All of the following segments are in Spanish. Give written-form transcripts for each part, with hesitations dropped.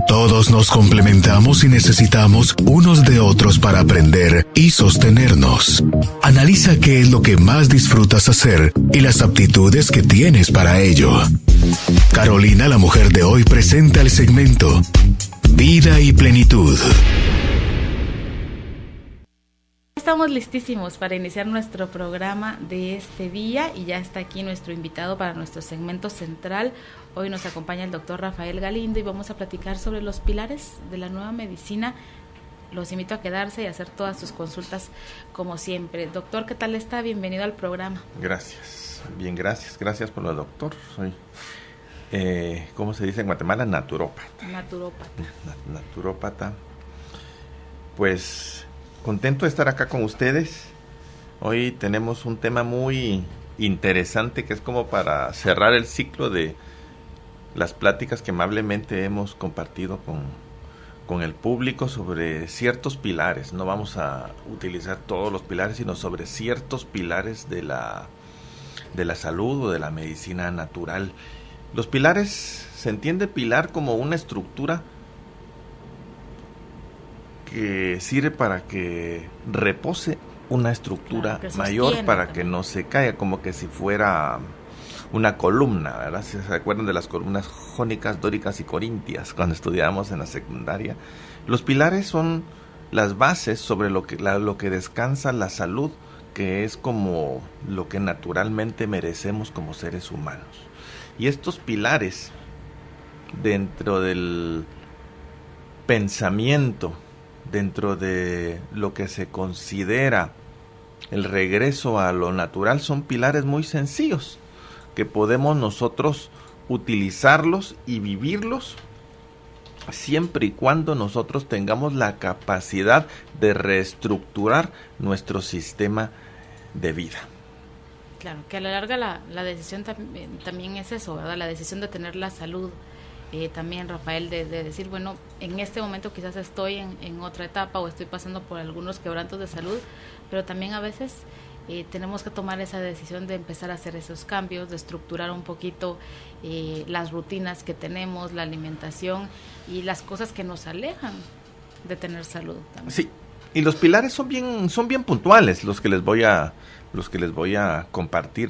Todos nos complementamos y necesitamos unos de otros para aprender y sostenernos. Analiza qué es lo que más disfrutas hacer y las aptitudes que tienes para ello. Carolina, la mujer de hoy, presenta el segmento Vida y Plenitud. Estamos listísimos para iniciar nuestro programa de este día y ya está aquí nuestro invitado para nuestro segmento central. Hoy nos acompaña el doctor Rafael Galindo y vamos a platicar sobre los pilares de la nueva medicina. Los invito a quedarse y hacer todas sus consultas como siempre. Doctor, ¿qué tal está? Bienvenido al programa. Gracias, bien, gracias por lo doctor. Soy, ¿cómo se dice en Guatemala? Naturópata. Naturópata. Pues contento de estar acá con ustedes. Hoy tenemos un tema muy interesante que es como para cerrar el ciclo de las pláticas que amablemente hemos compartido con el público sobre ciertos pilares. No vamos a utilizar todos los pilares, sino sobre ciertos pilares de la salud o de la medicina natural. Los pilares, se entiende pilar como una estructura que sirve para que repose una estructura mayor, para que no se caiga, como que si fuera una columna, ¿verdad? Si se acuerdan de las columnas jónicas, dóricas y corintias cuando estudiábamos en la secundaria. Los pilares son las bases sobre lo que descansa la salud, que es como lo que naturalmente merecemos como seres humanos. Y estos pilares, dentro del pensamiento, dentro de lo que se considera el regreso a lo natural, son pilares muy sencillos que podemos nosotros utilizarlos y vivirlos siempre y cuando nosotros tengamos la capacidad de reestructurar nuestro sistema de vida. Claro, que a la larga la decisión también es eso, ¿verdad? La decisión de tener la salud. También, Rafael, de decir, bueno, en este momento quizás estoy en otra etapa o estoy pasando por algunos quebrantos de salud, pero también a veces tenemos que tomar esa decisión de empezar a hacer esos cambios, de estructurar un poquito las rutinas que tenemos, la alimentación y las cosas que nos alejan de tener salud también. Sí, y los pilares son bien puntuales los que les voy a compartir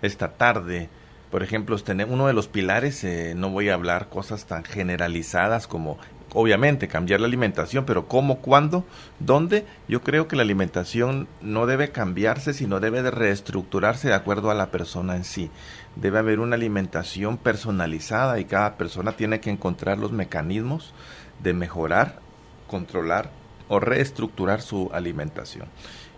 esta tarde. Por ejemplo, uno de los pilares, no voy a hablar cosas tan generalizadas como, obviamente, cambiar la alimentación, pero ¿cómo, cuándo, dónde? Yo creo que la alimentación no debe cambiarse, sino debe de reestructurarse de acuerdo a la persona en sí. Debe haber una alimentación personalizada y cada persona tiene que encontrar los mecanismos de mejorar, controlar o reestructurar su alimentación.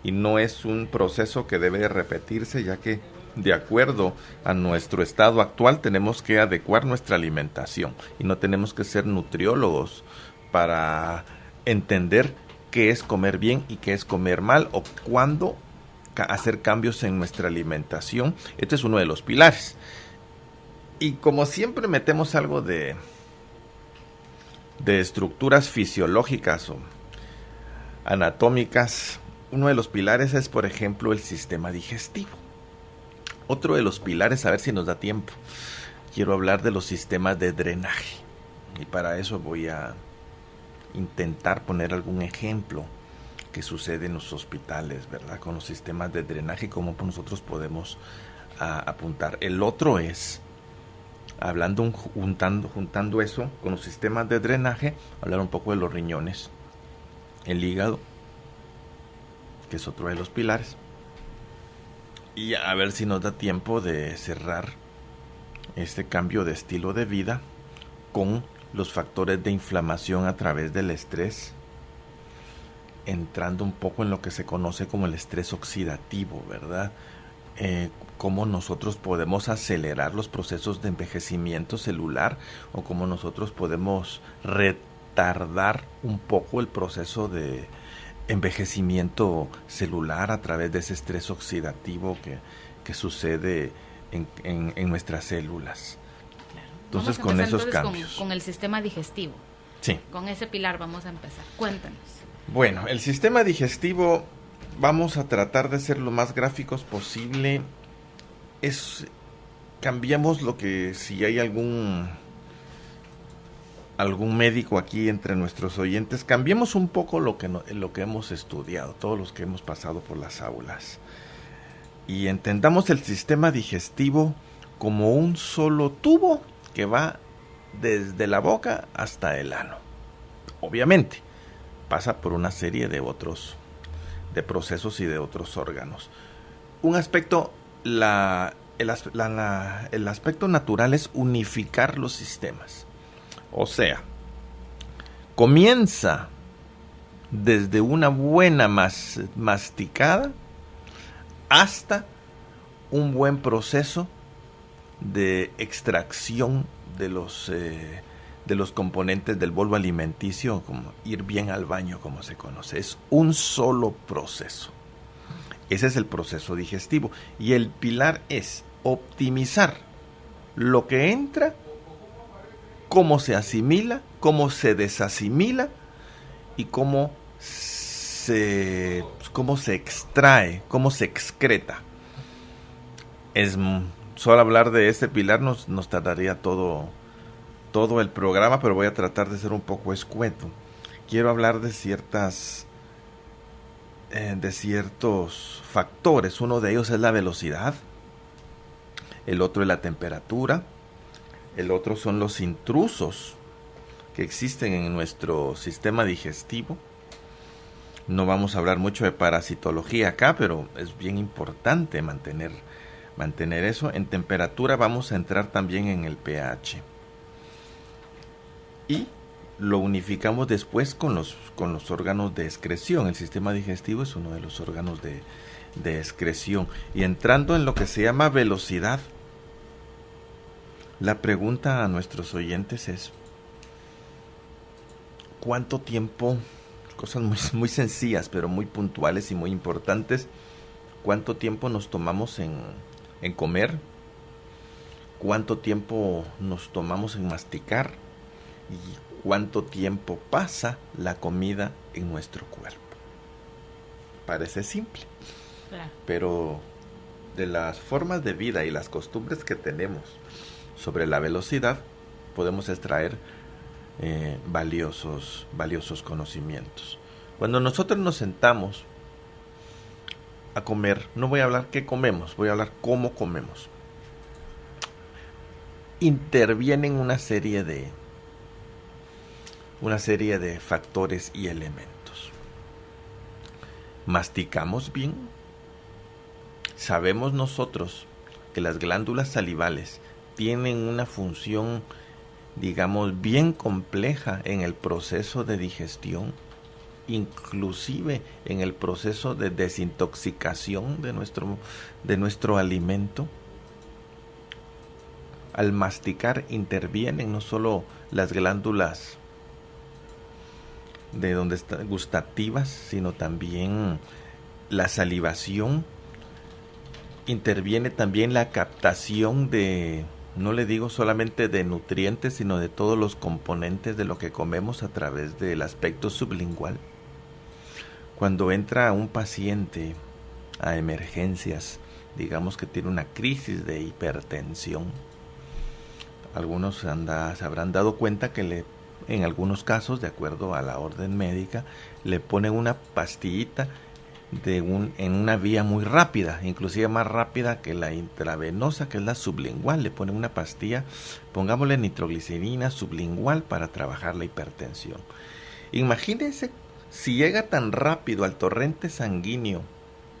Y no es un proceso que debe de repetirse, ya que de acuerdo a nuestro estado actual tenemos que adecuar nuestra alimentación y no tenemos que ser nutriólogos para entender qué es comer bien y qué es comer mal o cuándo hacer cambios en nuestra alimentación. Este es uno de los pilares. Y como siempre metemos algo de estructuras fisiológicas o anatómicas, uno de los pilares es, por ejemplo, el sistema digestivo. Otro de los pilares, a ver si nos da tiempo, quiero hablar de los sistemas de drenaje. Y para eso voy a intentar poner algún ejemplo que sucede en los hospitales, ¿verdad? Con los sistemas de drenaje y cómo nosotros podemos apuntar. El otro es, juntando eso con los sistemas de drenaje, hablar un poco de los riñones, el hígado, que es otro de los pilares. Y a ver si nos da tiempo de cerrar este cambio de estilo de vida con los factores de inflamación a través del estrés, entrando un poco en lo que se conoce como el estrés oxidativo, ¿verdad? Cómo nosotros podemos acelerar los procesos de envejecimiento celular o cómo nosotros podemos retardar un poco el proceso de envejecimiento celular a través de ese estrés oxidativo que sucede en nuestras células. Claro. Entonces, con esos cambios. Con el sistema digestivo. Sí. Con ese pilar vamos a empezar. Cuéntanos. Bueno, el sistema digestivo, vamos a tratar de ser lo más gráficos posible. Cambiamos lo que, si hay algún algún médico aquí entre nuestros oyentes, cambiemos un poco lo que hemos estudiado, todos los que hemos pasado por las aulas, y entendamos el sistema digestivo como un solo tubo que va desde la boca hasta el ano. Obviamente, pasa por una serie de procesos y de otros órganos. Un aspecto, el aspecto natural es unificar los sistemas. O sea, comienza desde una buena masticada hasta un buen proceso de extracción de los componentes del bolo alimenticio, como ir bien al baño, como se conoce. Es un solo proceso. Ese es el proceso digestivo. Y el pilar es optimizar lo que entra, cómo se asimila, cómo se desasimila y cómo se extrae, cómo se excreta. Solo hablar de este pilar nos tardaría todo el programa, pero voy a tratar de ser un poco escueto. Quiero hablar de ciertos factores. Uno de ellos es la velocidad, el otro es la temperatura, el otro son los intrusos que existen en nuestro sistema digestivo. No vamos a hablar mucho de parasitología acá, pero es bien importante mantener eso. En temperatura vamos a entrar también en el pH. Y lo unificamos después con los órganos de excreción. El sistema digestivo es uno de los órganos de excreción. Y entrando en lo que se llama velocidad, la pregunta a nuestros oyentes es: ¿cuánto tiempo? Cosas muy, muy sencillas, pero muy puntuales y muy importantes. ¿Cuánto tiempo nos tomamos en comer? ¿Cuánto tiempo nos tomamos en masticar? ¿Y cuánto tiempo pasa la comida en nuestro cuerpo? Parece simple, claro, pero de las formas de vida y las costumbres que tenemos sobre la velocidad podemos extraer valiosos conocimientos. Cuando nosotros nos sentamos a comer, no voy a hablar qué comemos, voy a hablar cómo comemos. Intervienen una serie de factores y elementos. ¿Masticamos bien? Sabemos nosotros que las glándulas salivales tienen una función, digamos, bien compleja en el proceso de digestión, inclusive en el proceso de desintoxicación de nuestro alimento. Al masticar intervienen no solo las glándulas de donde están gustativas, sino también la salivación. Interviene también la captación no le digo solamente de nutrientes, sino de todos los componentes de lo que comemos a través del aspecto sublingual. Cuando entra un paciente a emergencias, digamos que tiene una crisis de hipertensión, algunos se habrán dado cuenta que en algunos casos, de acuerdo a la orden médica, le ponen una pastillita en una vía muy rápida, inclusive más rápida que la intravenosa, que es la sublingual. Le ponen una pastilla, pongámosle nitroglicerina sublingual para trabajar la hipertensión. Imagínense si llega tan rápido al torrente sanguíneo,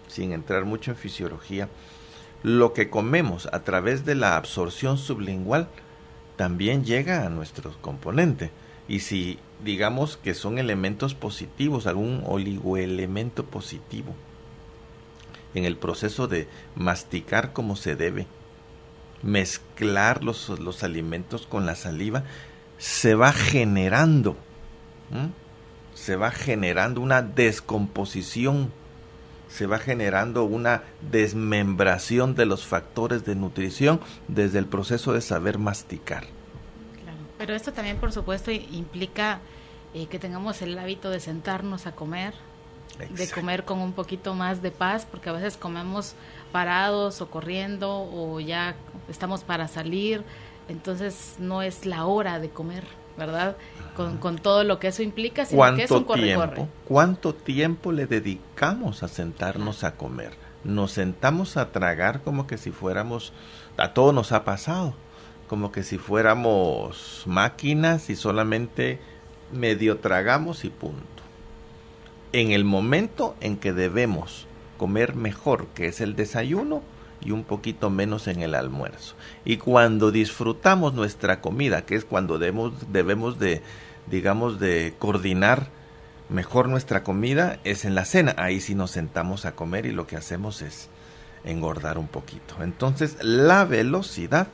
sin entrar mucho en fisiología, lo que comemos a través de la absorción sublingual también llega a nuestro componente. Y si digamos que son elementos positivos, algún oligoelemento positivo, en el proceso de masticar como se debe, mezclar los alimentos con la saliva, se va generando una descomposición, se va generando una desmembración de los factores de nutrición desde el proceso de saber masticar. Claro, pero esto también, por supuesto, implica que tengamos el hábito de sentarnos a comer, exacto, de comer con un poquito más de paz, porque a veces comemos parados o corriendo o ya estamos para salir, entonces no es la hora de comer. ¿verdad? Con todo lo que eso implica, sino que es un corre-corre. ¿Cuánto tiempo le dedicamos a sentarnos a comer? Nos sentamos a tragar como que si fuéramos, a todos nos ha pasado, como que si fuéramos máquinas y solamente medio tragamos y punto. En el momento en que debemos comer mejor, que es el desayuno, y un poquito menos en el almuerzo. Y cuando disfrutamos nuestra comida, que es cuando debemos de, digamos, de coordinar mejor nuestra comida, es en la cena. Ahí sí nos sentamos a comer y lo que hacemos es engordar un poquito. Entonces, la velocidad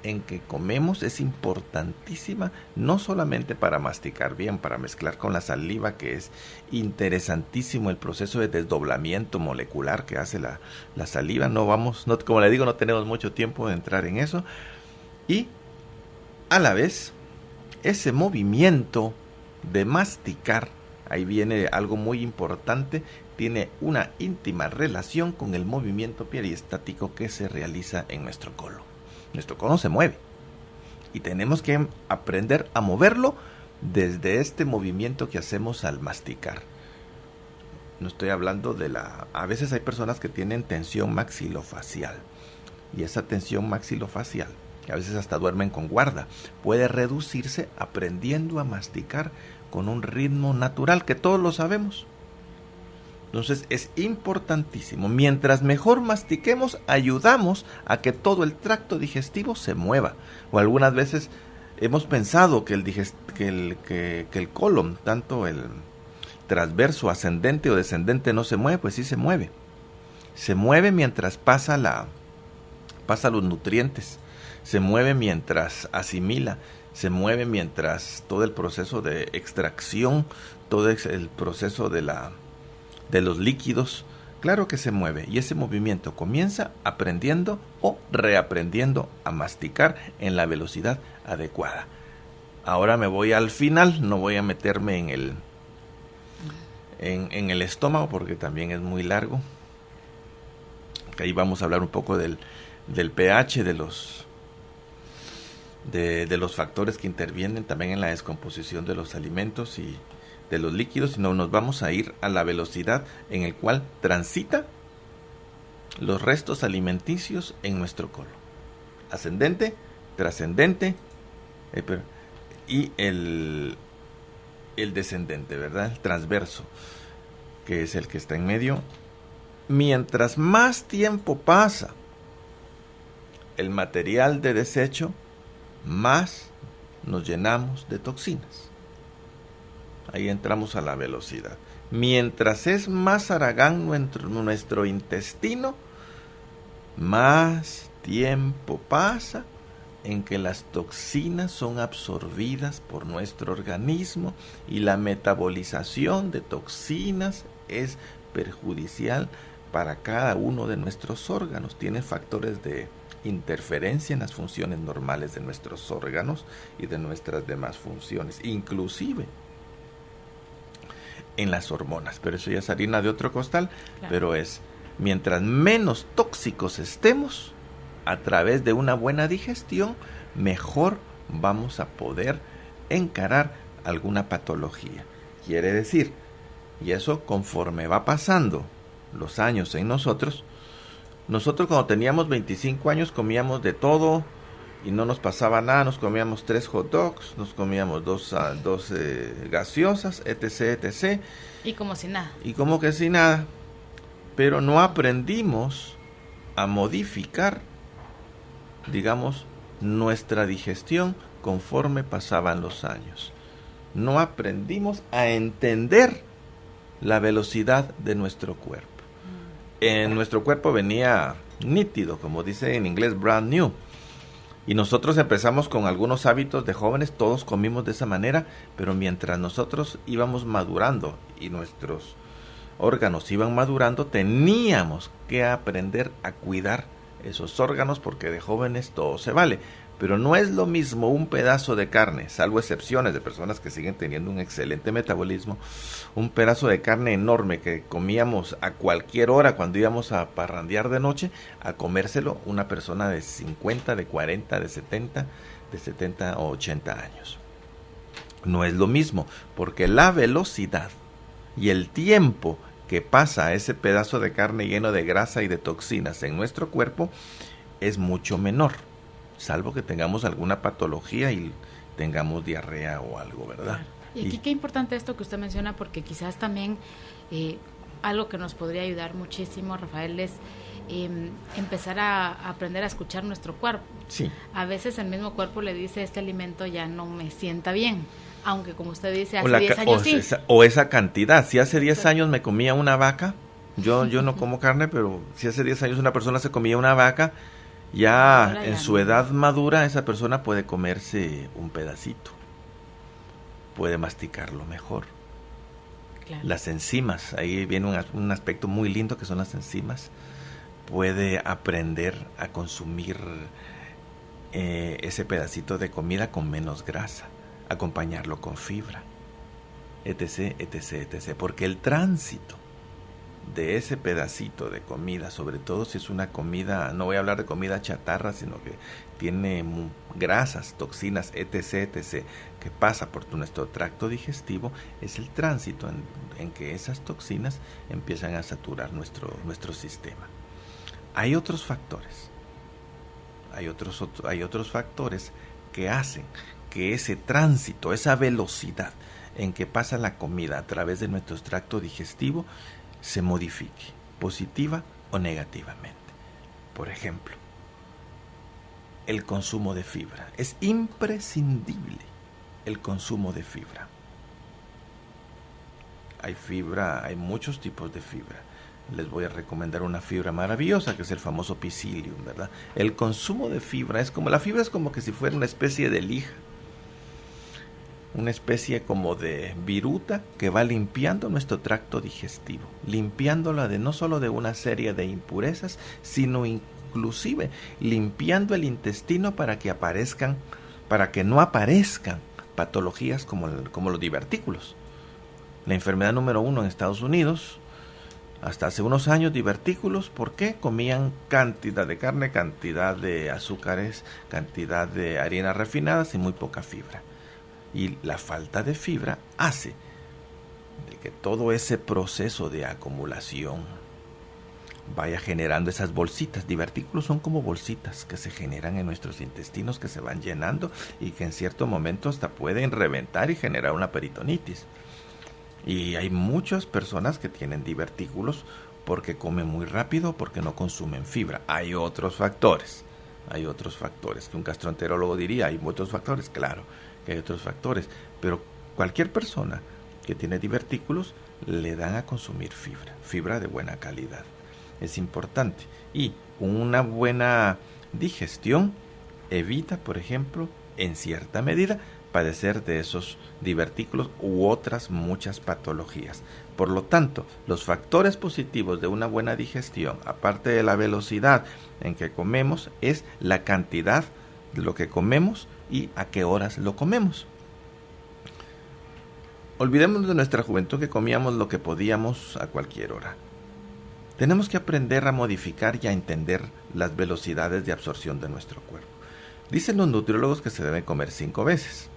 en que comemos es importantísima, no solamente para masticar bien, para mezclar con la saliva, que es interesantísimo el proceso de desdoblamiento molecular que hace la saliva. Como le digo, no tenemos mucho tiempo de entrar en eso. Y a la vez, ese movimiento de masticar, ahí viene algo muy importante, tiene una íntima relación con el movimiento periestático que se realiza en nuestro colon. Nuestro colon se mueve y tenemos que aprender a moverlo desde este movimiento que hacemos al masticar. No estoy hablando a veces hay personas que tienen tensión maxilofacial y esa tensión maxilofacial, que a veces hasta duermen con guarda, puede reducirse aprendiendo a masticar con un ritmo natural que todos lo sabemos. Entonces es importantísimo, mientras mejor mastiquemos, ayudamos a que todo el tracto digestivo se mueva. O algunas veces hemos pensado que el colon, tanto el transverso, ascendente o descendente no se mueve, pues sí se mueve. Se mueve mientras pasa los nutrientes, se mueve mientras asimila, se mueve mientras todo el proceso de extracción, todo el proceso de los líquidos, claro que se mueve, y ese movimiento comienza aprendiendo o reaprendiendo a masticar en la velocidad adecuada. Ahora me voy al final, no voy a meterme en el estómago porque también es muy largo. Ahí vamos a hablar un poco del pH, de los factores que intervienen también en la descomposición de los alimentos y de los líquidos, sino nos vamos a ir a la velocidad en el cual transita los restos alimenticios en nuestro colon. Ascendente, trascendente y el descendente, ¿verdad? El transverso, que es el que está en medio. Mientras más tiempo pasa el material de desecho, más nos llenamos de toxinas. Ahí entramos a la velocidad. Mientras es más haragán nuestro intestino, más tiempo pasa en que las toxinas son absorbidas por nuestro organismo y la metabolización de toxinas es perjudicial para cada uno de nuestros órganos. Tiene factores de interferencia en las funciones normales de nuestros órganos y de nuestras demás funciones, inclusive en las hormonas, pero eso ya es harina de otro costal. Claro. Pero es, mientras menos tóxicos estemos, a través de una buena digestión, mejor vamos a poder encarar alguna patología. Quiere decir, y eso conforme va pasando los años en nosotros cuando teníamos 25 años comíamos de todo, y no nos pasaba nada, nos comíamos 3 hot dogs, nos comíamos 2 gaseosas, etc. Y como si nada. Y como que sin nada. Pero no aprendimos a modificar, digamos, nuestra digestión conforme pasaban los años. No aprendimos a entender la velocidad de nuestro cuerpo. En nuestro cuerpo venía nítido, como dice en inglés, brand new. Y nosotros empezamos con algunos hábitos de jóvenes, todos comimos de esa manera, pero mientras nosotros íbamos madurando y nuestros órganos iban madurando, teníamos que aprender a cuidar esos órganos porque de jóvenes todo se vale. Pero no es lo mismo un pedazo de carne, salvo excepciones de personas que siguen teniendo un excelente metabolismo, un pedazo de carne enorme que comíamos a cualquier hora cuando íbamos a parrandear de noche, a comérselo una persona de 50, de 40, de 70 o 80 años. No es lo mismo, porque la velocidad y el tiempo que pasa ese pedazo de carne lleno de grasa y de toxinas en nuestro cuerpo es mucho menor, salvo que tengamos alguna patología y tengamos diarrea o algo, ¿verdad? Claro. Y aquí qué importante esto que usted menciona, porque quizás también algo que nos podría ayudar muchísimo, Rafael, es empezar a aprender a escuchar nuestro cuerpo. Sí. A veces el mismo cuerpo le dice, este alimento ya no me sienta bien, aunque como usted dice, O hace 10 años sí. Esa cantidad. Si hace 10 años me comía una vaca, yo no como carne, pero si hace 10 años una persona se comía una vaca, ya en su edad madura esa persona puede comerse un pedacito, puede masticarlo mejor. Claro. Las enzimas, ahí viene un aspecto muy lindo que son las enzimas. Puede aprender a consumir ese pedacito de comida con menos grasa, acompañarlo con fibra, etc, etc, etc. Porque el tránsito de ese pedacito de comida, sobre todo si es una comida, no voy a hablar de comida chatarra, sino que tiene grasas, toxinas, etc, etc, que pasa por nuestro tracto digestivo, es el tránsito en que esas toxinas empiezan a saturar nuestro sistema. Hay otros factores, hay otros factores que hacen que ese tránsito, esa velocidad en que pasa la comida a través de nuestro tracto digestivo se modifique, positiva o negativamente. Por ejemplo, el consumo de fibra. Es imprescindible el consumo de fibra. Hay fibra, hay muchos tipos de fibra. Les voy a recomendar una fibra maravillosa que es el famoso Psyllium, ¿verdad? El consumo de fibra la fibra es como que si fuera una especie de lija, una especie como de viruta que va limpiando nuestro tracto digestivo, limpiándola no solo de una serie de impurezas, sino inclusive limpiando el intestino para que no aparezcan patologías como los divertículos. La enfermedad número 1 en Estados Unidos, hasta hace unos años, divertículos. ¿Por qué? Comían cantidad de carne, cantidad de azúcares, cantidad de harinas refinadas y muy poca fibra. Y la falta de fibra hace de que todo ese proceso de acumulación vaya generando esas bolsitas. Divertículos son como bolsitas que se generan en nuestros intestinos, que se van llenando y que en cierto momento hasta pueden reventar y generar una peritonitis. Y hay muchas personas que tienen divertículos porque comen muy rápido, porque no consumen fibra. Hay otros factores que un gastroenterólogo diría, hay otros factores, claro que hay otros factores, pero cualquier persona que tiene divertículos le dan a consumir fibra de buena calidad. Es importante. Y una buena digestión evita, por ejemplo, en cierta medida, padecer de esos divertículos u otras muchas patologías. Por lo tanto, los factores positivos de una buena digestión, aparte de la velocidad en que comemos, es la cantidad de lo que comemos y a qué horas lo comemos. Olvidemos de nuestra juventud que comíamos lo que podíamos a cualquier hora. Tenemos que aprender a modificar y a entender las velocidades de absorción de nuestro cuerpo. Dicen los nutriólogos que se debe comer 5 veces.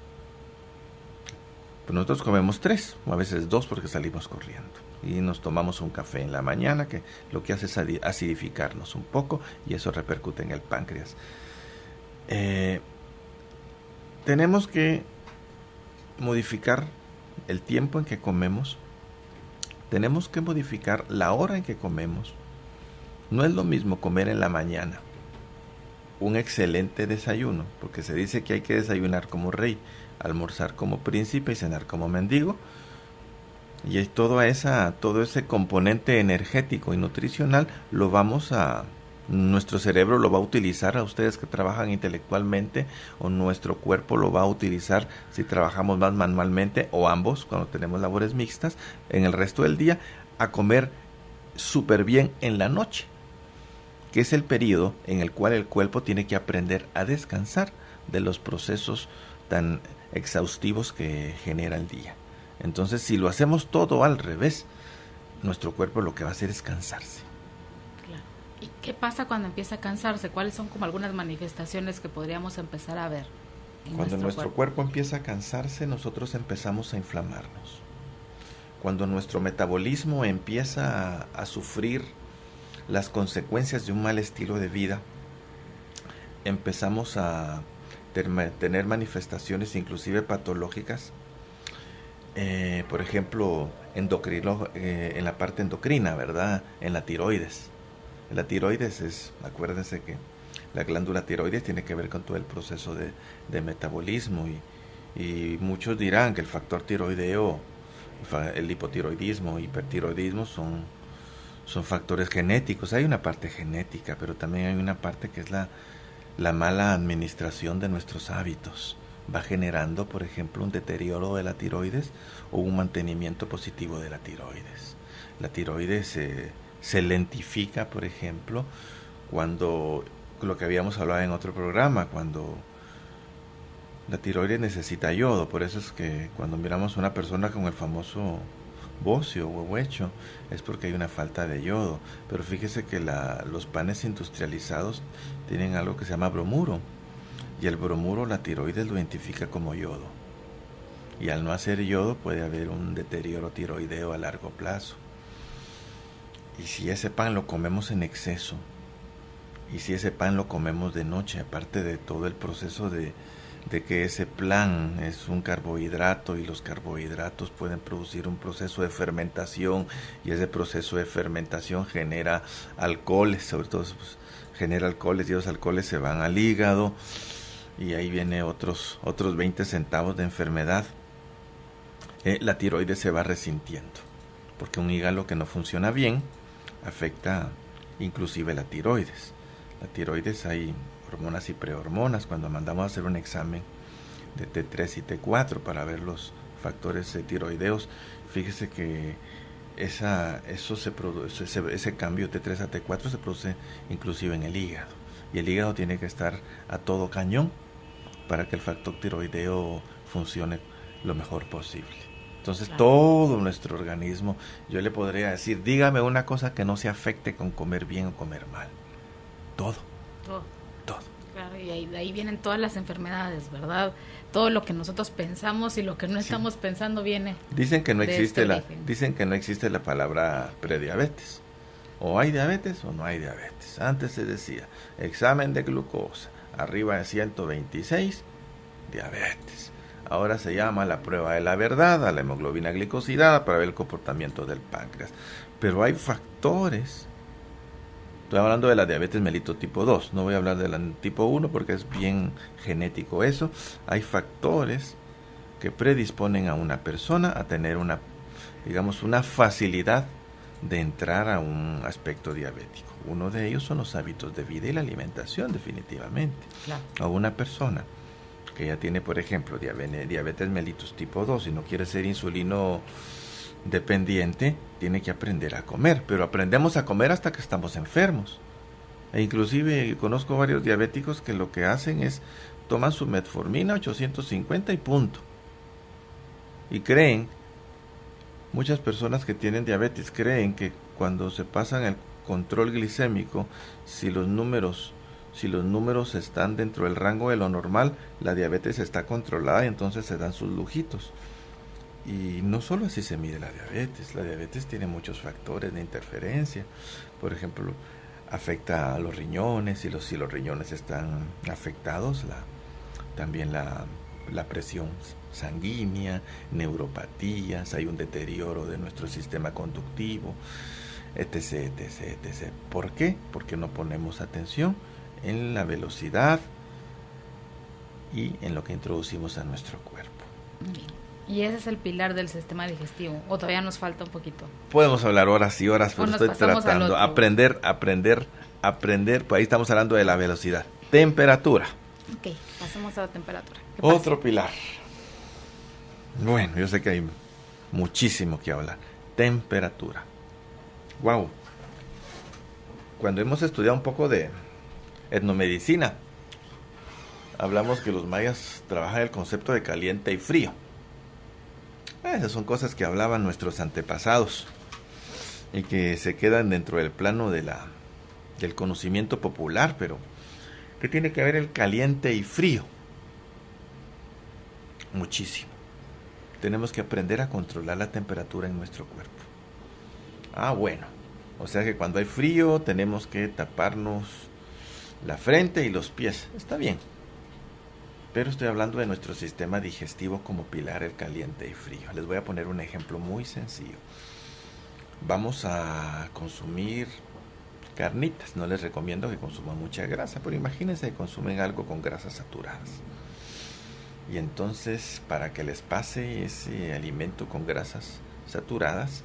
Pues nosotros comemos 3, o a veces 2 porque salimos corriendo. Y nos tomamos un café en la mañana que lo que hace es acidificarnos un poco y eso repercute en el páncreas. Tenemos que modificar el tiempo en que comemos. Tenemos que modificar la hora en que comemos. No es lo mismo comer en la mañana un excelente desayuno, porque se dice que hay que desayunar como rey, almorzar como príncipe y cenar como mendigo. Y todo ese componente energético y nutricional nuestro cerebro lo va a utilizar, a ustedes que trabajan intelectualmente, o nuestro cuerpo lo va a utilizar si trabajamos más manualmente, o ambos cuando tenemos labores mixtas, en el resto del día, a comer súper bien en la noche, que es el periodo en el cual el cuerpo tiene que aprender a descansar de los procesos tan exhaustivos que genera el día. Entonces, si lo hacemos todo al revés, nuestro cuerpo lo que va a hacer es cansarse. Claro. ¿Y qué pasa cuando empieza a cansarse? ¿Cuáles son como algunas manifestaciones que podríamos empezar a ver? Cuando nuestro cuerpo empieza a cansarse, nosotros empezamos a inflamarnos. Cuando nuestro metabolismo empieza a sufrir las consecuencias de un mal estilo de vida, empezamos a tener manifestaciones inclusive patológicas, por ejemplo, en la parte endocrina, ¿verdad? En la tiroides. La tiroides acuérdense que la glándula tiroides tiene que ver con todo el proceso de metabolismo y muchos dirán que el factor tiroideo, el hipotiroidismo, hipertiroidismo son factores genéticos. Hay una parte genética, pero también hay una parte que es la mala administración de nuestros hábitos. Va generando, por ejemplo, un deterioro de la tiroides o un mantenimiento positivo de la tiroides. La tiroides se lentifica, por ejemplo, cuando, lo que habíamos hablado en otro programa, cuando la tiroides necesita yodo. Por eso es que cuando miramos a una persona con el famoso bocio o huecho, es porque hay una falta de yodo. Pero fíjese que los panes industrializados tienen algo que se llama bromuro, y el bromuro la tiroides lo identifica como yodo, y al no hacer yodo puede haber un deterioro tiroideo a largo plazo. Y si ese pan lo comemos en exceso, y si ese pan lo comemos de noche, aparte de todo el proceso de que ese pan es un carbohidrato, y los carbohidratos pueden producir un proceso de fermentación, y ese proceso de fermentación genera alcoholes, sobre todo pues, genera alcoholes, y los alcoholes se van al hígado, y ahí viene otros 20 centavos de enfermedad. La tiroides se va resintiendo, porque un hígado que no funciona bien afecta inclusive la tiroides. La tiroides, hay hormonas y prehormonas. Cuando mandamos a hacer un examen de T3 y T4 para ver los factores tiroideos, fíjese que ese cambio de T3 a T4 se produce inclusive en el hígado, y el hígado tiene que estar a todo cañón para que el factor tiroideo funcione lo mejor posible. Entonces, claro, todo nuestro organismo, yo le podría decir, dígame una cosa que no se afecte con comer bien o comer mal. Todo. Claro, y de ahí vienen todas las enfermedades, ¿verdad? Todo lo que nosotros pensamos y lo que no estamos pensando viene. Dicen que no existe la palabra prediabetes. O hay diabetes o no hay diabetes. Antes se decía, examen de glucosa, arriba de 126, diabetes. Ahora se llama la prueba de la verdad, a la hemoglobina glicosilada, para ver el comportamiento del páncreas. Pero hay factores. Estoy hablando de la diabetes mellitus tipo 2, no voy a hablar de la tipo 1 porque es bien genético eso. Hay factores que predisponen a una persona a tener una facilidad de entrar a un aspecto diabético. Uno de ellos son los hábitos de vida y la alimentación, definitivamente. Claro. A una persona que ya tiene, por ejemplo, diabetes mellitus tipo 2 y no quiere ser insulino dependiente, tiene que aprender a comer, pero aprendemos a comer hasta que estamos enfermos. E inclusive conozco varios diabéticos que lo que hacen es toman su metformina 850 y punto. Y muchas personas que tienen diabetes creen que cuando se pasan el control glicémico, si los números están dentro del rango de lo normal, la diabetes está controlada y entonces se dan sus lujitos. Y no solo así se mide la diabetes tiene muchos factores de interferencia. Por ejemplo, afecta a los riñones, y si los riñones están afectados, también la presión sanguínea, neuropatías, hay un deterioro de nuestro sistema conductivo, etc. ¿Por qué? Porque no ponemos atención en la velocidad y en lo que introducimos a nuestro cuerpo. Y ese es el pilar del sistema digestivo, o todavía nos falta un poquito. Podemos hablar horas y horas, pero estoy tratando aprender, pues ahí estamos hablando de la velocidad. Temperatura. Ok, pasemos a la temperatura. Otro pilar. Bueno, yo sé que hay muchísimo que hablar. Temperatura. Wow. Cuando hemos estudiado un poco de etnomedicina, hablamos que los mayas trabajan el concepto de caliente y frío. Esas son cosas que hablaban nuestros antepasados y que se quedan dentro del plano del conocimiento popular, pero ¿qué tiene que ver el caliente y frío? muchísimo. Tenemos que aprender a controlar la temperatura en nuestro cuerpo. Bueno, o sea que cuando hay frío tenemos que taparnos la frente y los pies. Está bien. Pero estoy hablando de nuestro sistema digestivo como pilar, el caliente y frío. Les voy a poner un ejemplo muy sencillo. Vamos a consumir carnitas. No les recomiendo que consuman mucha grasa, pero imagínense que consumen algo con grasas saturadas. Y entonces, para que les pase ese alimento con grasas saturadas,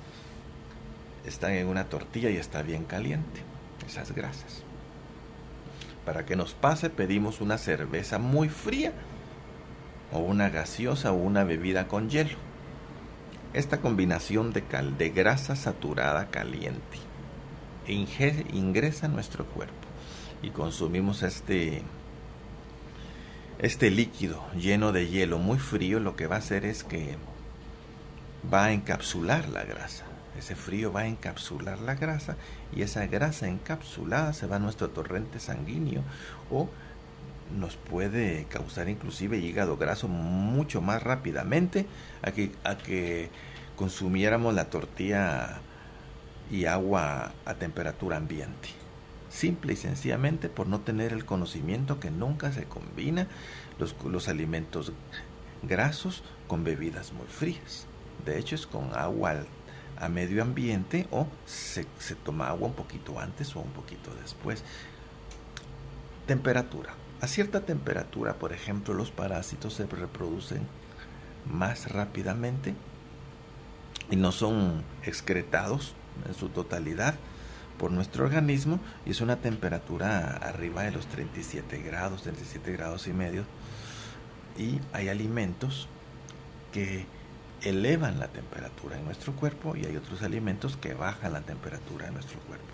están en una tortilla y está bien caliente, esas grasas. Para que nos pase, pedimos una cerveza muy fría, o una gaseosa, o una bebida con hielo. Esta combinación de grasa saturada caliente ingresa a nuestro cuerpo y consumimos este líquido lleno de hielo muy frío. Lo que va a hacer es que va a encapsular la grasa. Ese frío va a encapsular la grasa, y esa grasa encapsulada se va a nuestro torrente sanguíneo, o nos puede causar inclusive hígado graso mucho más rápidamente a que consumiéramos la tortilla y agua a temperatura ambiente. Simple y sencillamente por no tener el conocimiento que nunca se combina los alimentos grasos con bebidas muy frías. De hecho, es con agua a medio ambiente, o se toma agua un poquito antes o un poquito después. Temperatura. A cierta temperatura, por ejemplo, los parásitos se reproducen más rápidamente y no son excretados en su totalidad por nuestro organismo, y es una temperatura arriba de los 37 grados y medio, y hay alimentos que elevan la temperatura en nuestro cuerpo y hay otros alimentos que bajan la temperatura en nuestro cuerpo.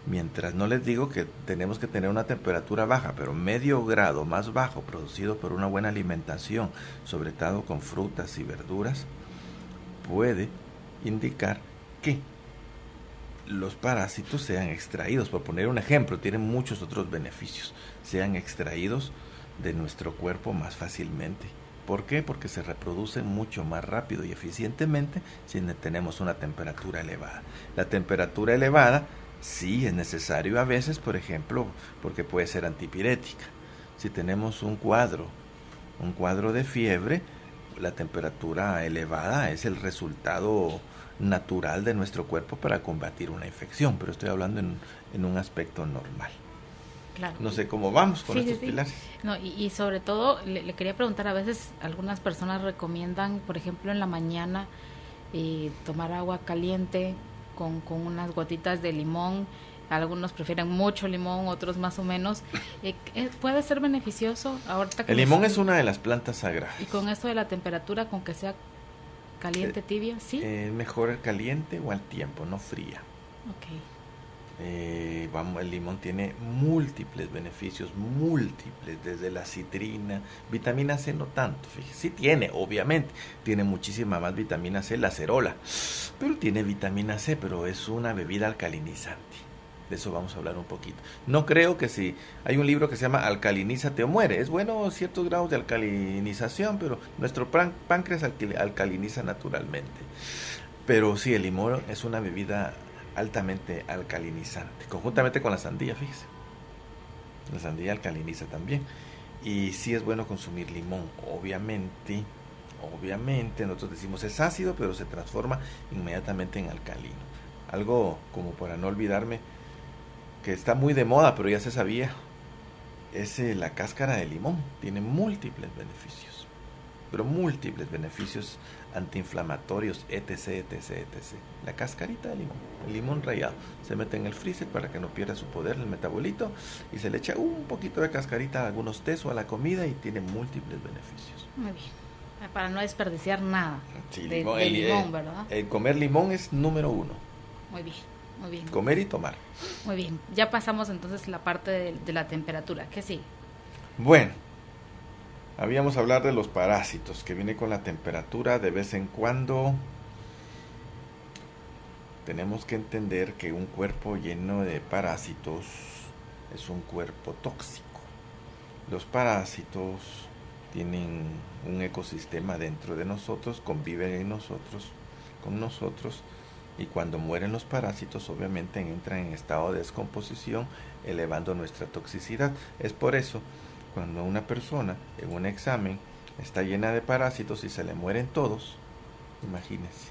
Mientras no les digo que tenemos que tener una temperatura baja, pero medio grado más bajo, producido por una buena alimentación, sobre todo con frutas y verduras, puede indicar que los parásitos sean extraídos. Por poner un ejemplo, tienen muchos otros beneficios, sean extraídos de nuestro cuerpo más fácilmente. ¿Por qué? Porque se reproducen mucho más rápido y eficientemente si tenemos una temperatura elevada. La temperatura elevada sí es necesario a veces, por ejemplo, porque puede ser antipirética. Si tenemos un cuadro de fiebre, la temperatura elevada es el resultado natural de nuestro cuerpo para combatir una infección, pero estoy hablando en un aspecto normal. Claro. No sé cómo vamos con estos pilares. No, y sobre todo le quería preguntar, a veces algunas personas recomiendan, por ejemplo, en la mañana tomar agua caliente con unas gotitas de limón. Algunos prefieren mucho limón, otros más o menos. ¿Puede ser beneficioso? Ahorita que el limón es una de las plantas sagradas. Y con esto de la temperatura, con que sea caliente, tibia, ¿sí? Mejor caliente o al tiempo, no fría. Ok. El limón tiene múltiples beneficios, desde la citrina, vitamina C no tanto, fíjese, sí tiene, obviamente, tiene muchísima más vitamina C, la acerola, pero tiene vitamina C, pero es una bebida alcalinizante. De eso vamos a hablar un poquito. No creo que si hay un libro que se llama Alcalinízate o muere. Es bueno ciertos grados de alcalinización, pero nuestro páncreas alcaliniza naturalmente. Pero sí, el limón es una bebida altamente alcalinizante, conjuntamente con la sandía, fíjese. La sandía alcaliniza también. Y sí es bueno consumir limón, obviamente nosotros decimos es ácido, pero se transforma inmediatamente en alcalino. Algo como para no olvidarme, que está muy de moda, pero ya se sabía, es la cáscara de limón. Tiene múltiples beneficios, antiinflamatorios, etc. La cascarita de limón, el limón rallado, se mete en el freezer para que no pierda su poder el metabolito, y se le echa un poquito de cascarita a algunos tés o a la comida, y tiene múltiples beneficios. Muy bien, para no desperdiciar nada. Sí, de limón, ¿verdad? El comer limón es número 1. Muy bien. Comer y tomar. Muy bien, ya pasamos entonces la parte de la temperatura. ¿Qué sigue? Bueno, habíamos hablado de los parásitos, que viene con la temperatura. De vez en cuando tenemos que entender que un cuerpo lleno de parásitos es un cuerpo tóxico. Los parásitos tienen un ecosistema dentro de nosotros, conviven en nosotros, con nosotros, y cuando mueren los parásitos obviamente entran en estado de descomposición, elevando nuestra toxicidad. Es por eso cuando una persona en un examen está llena de parásitos y se le mueren todos, imagínense,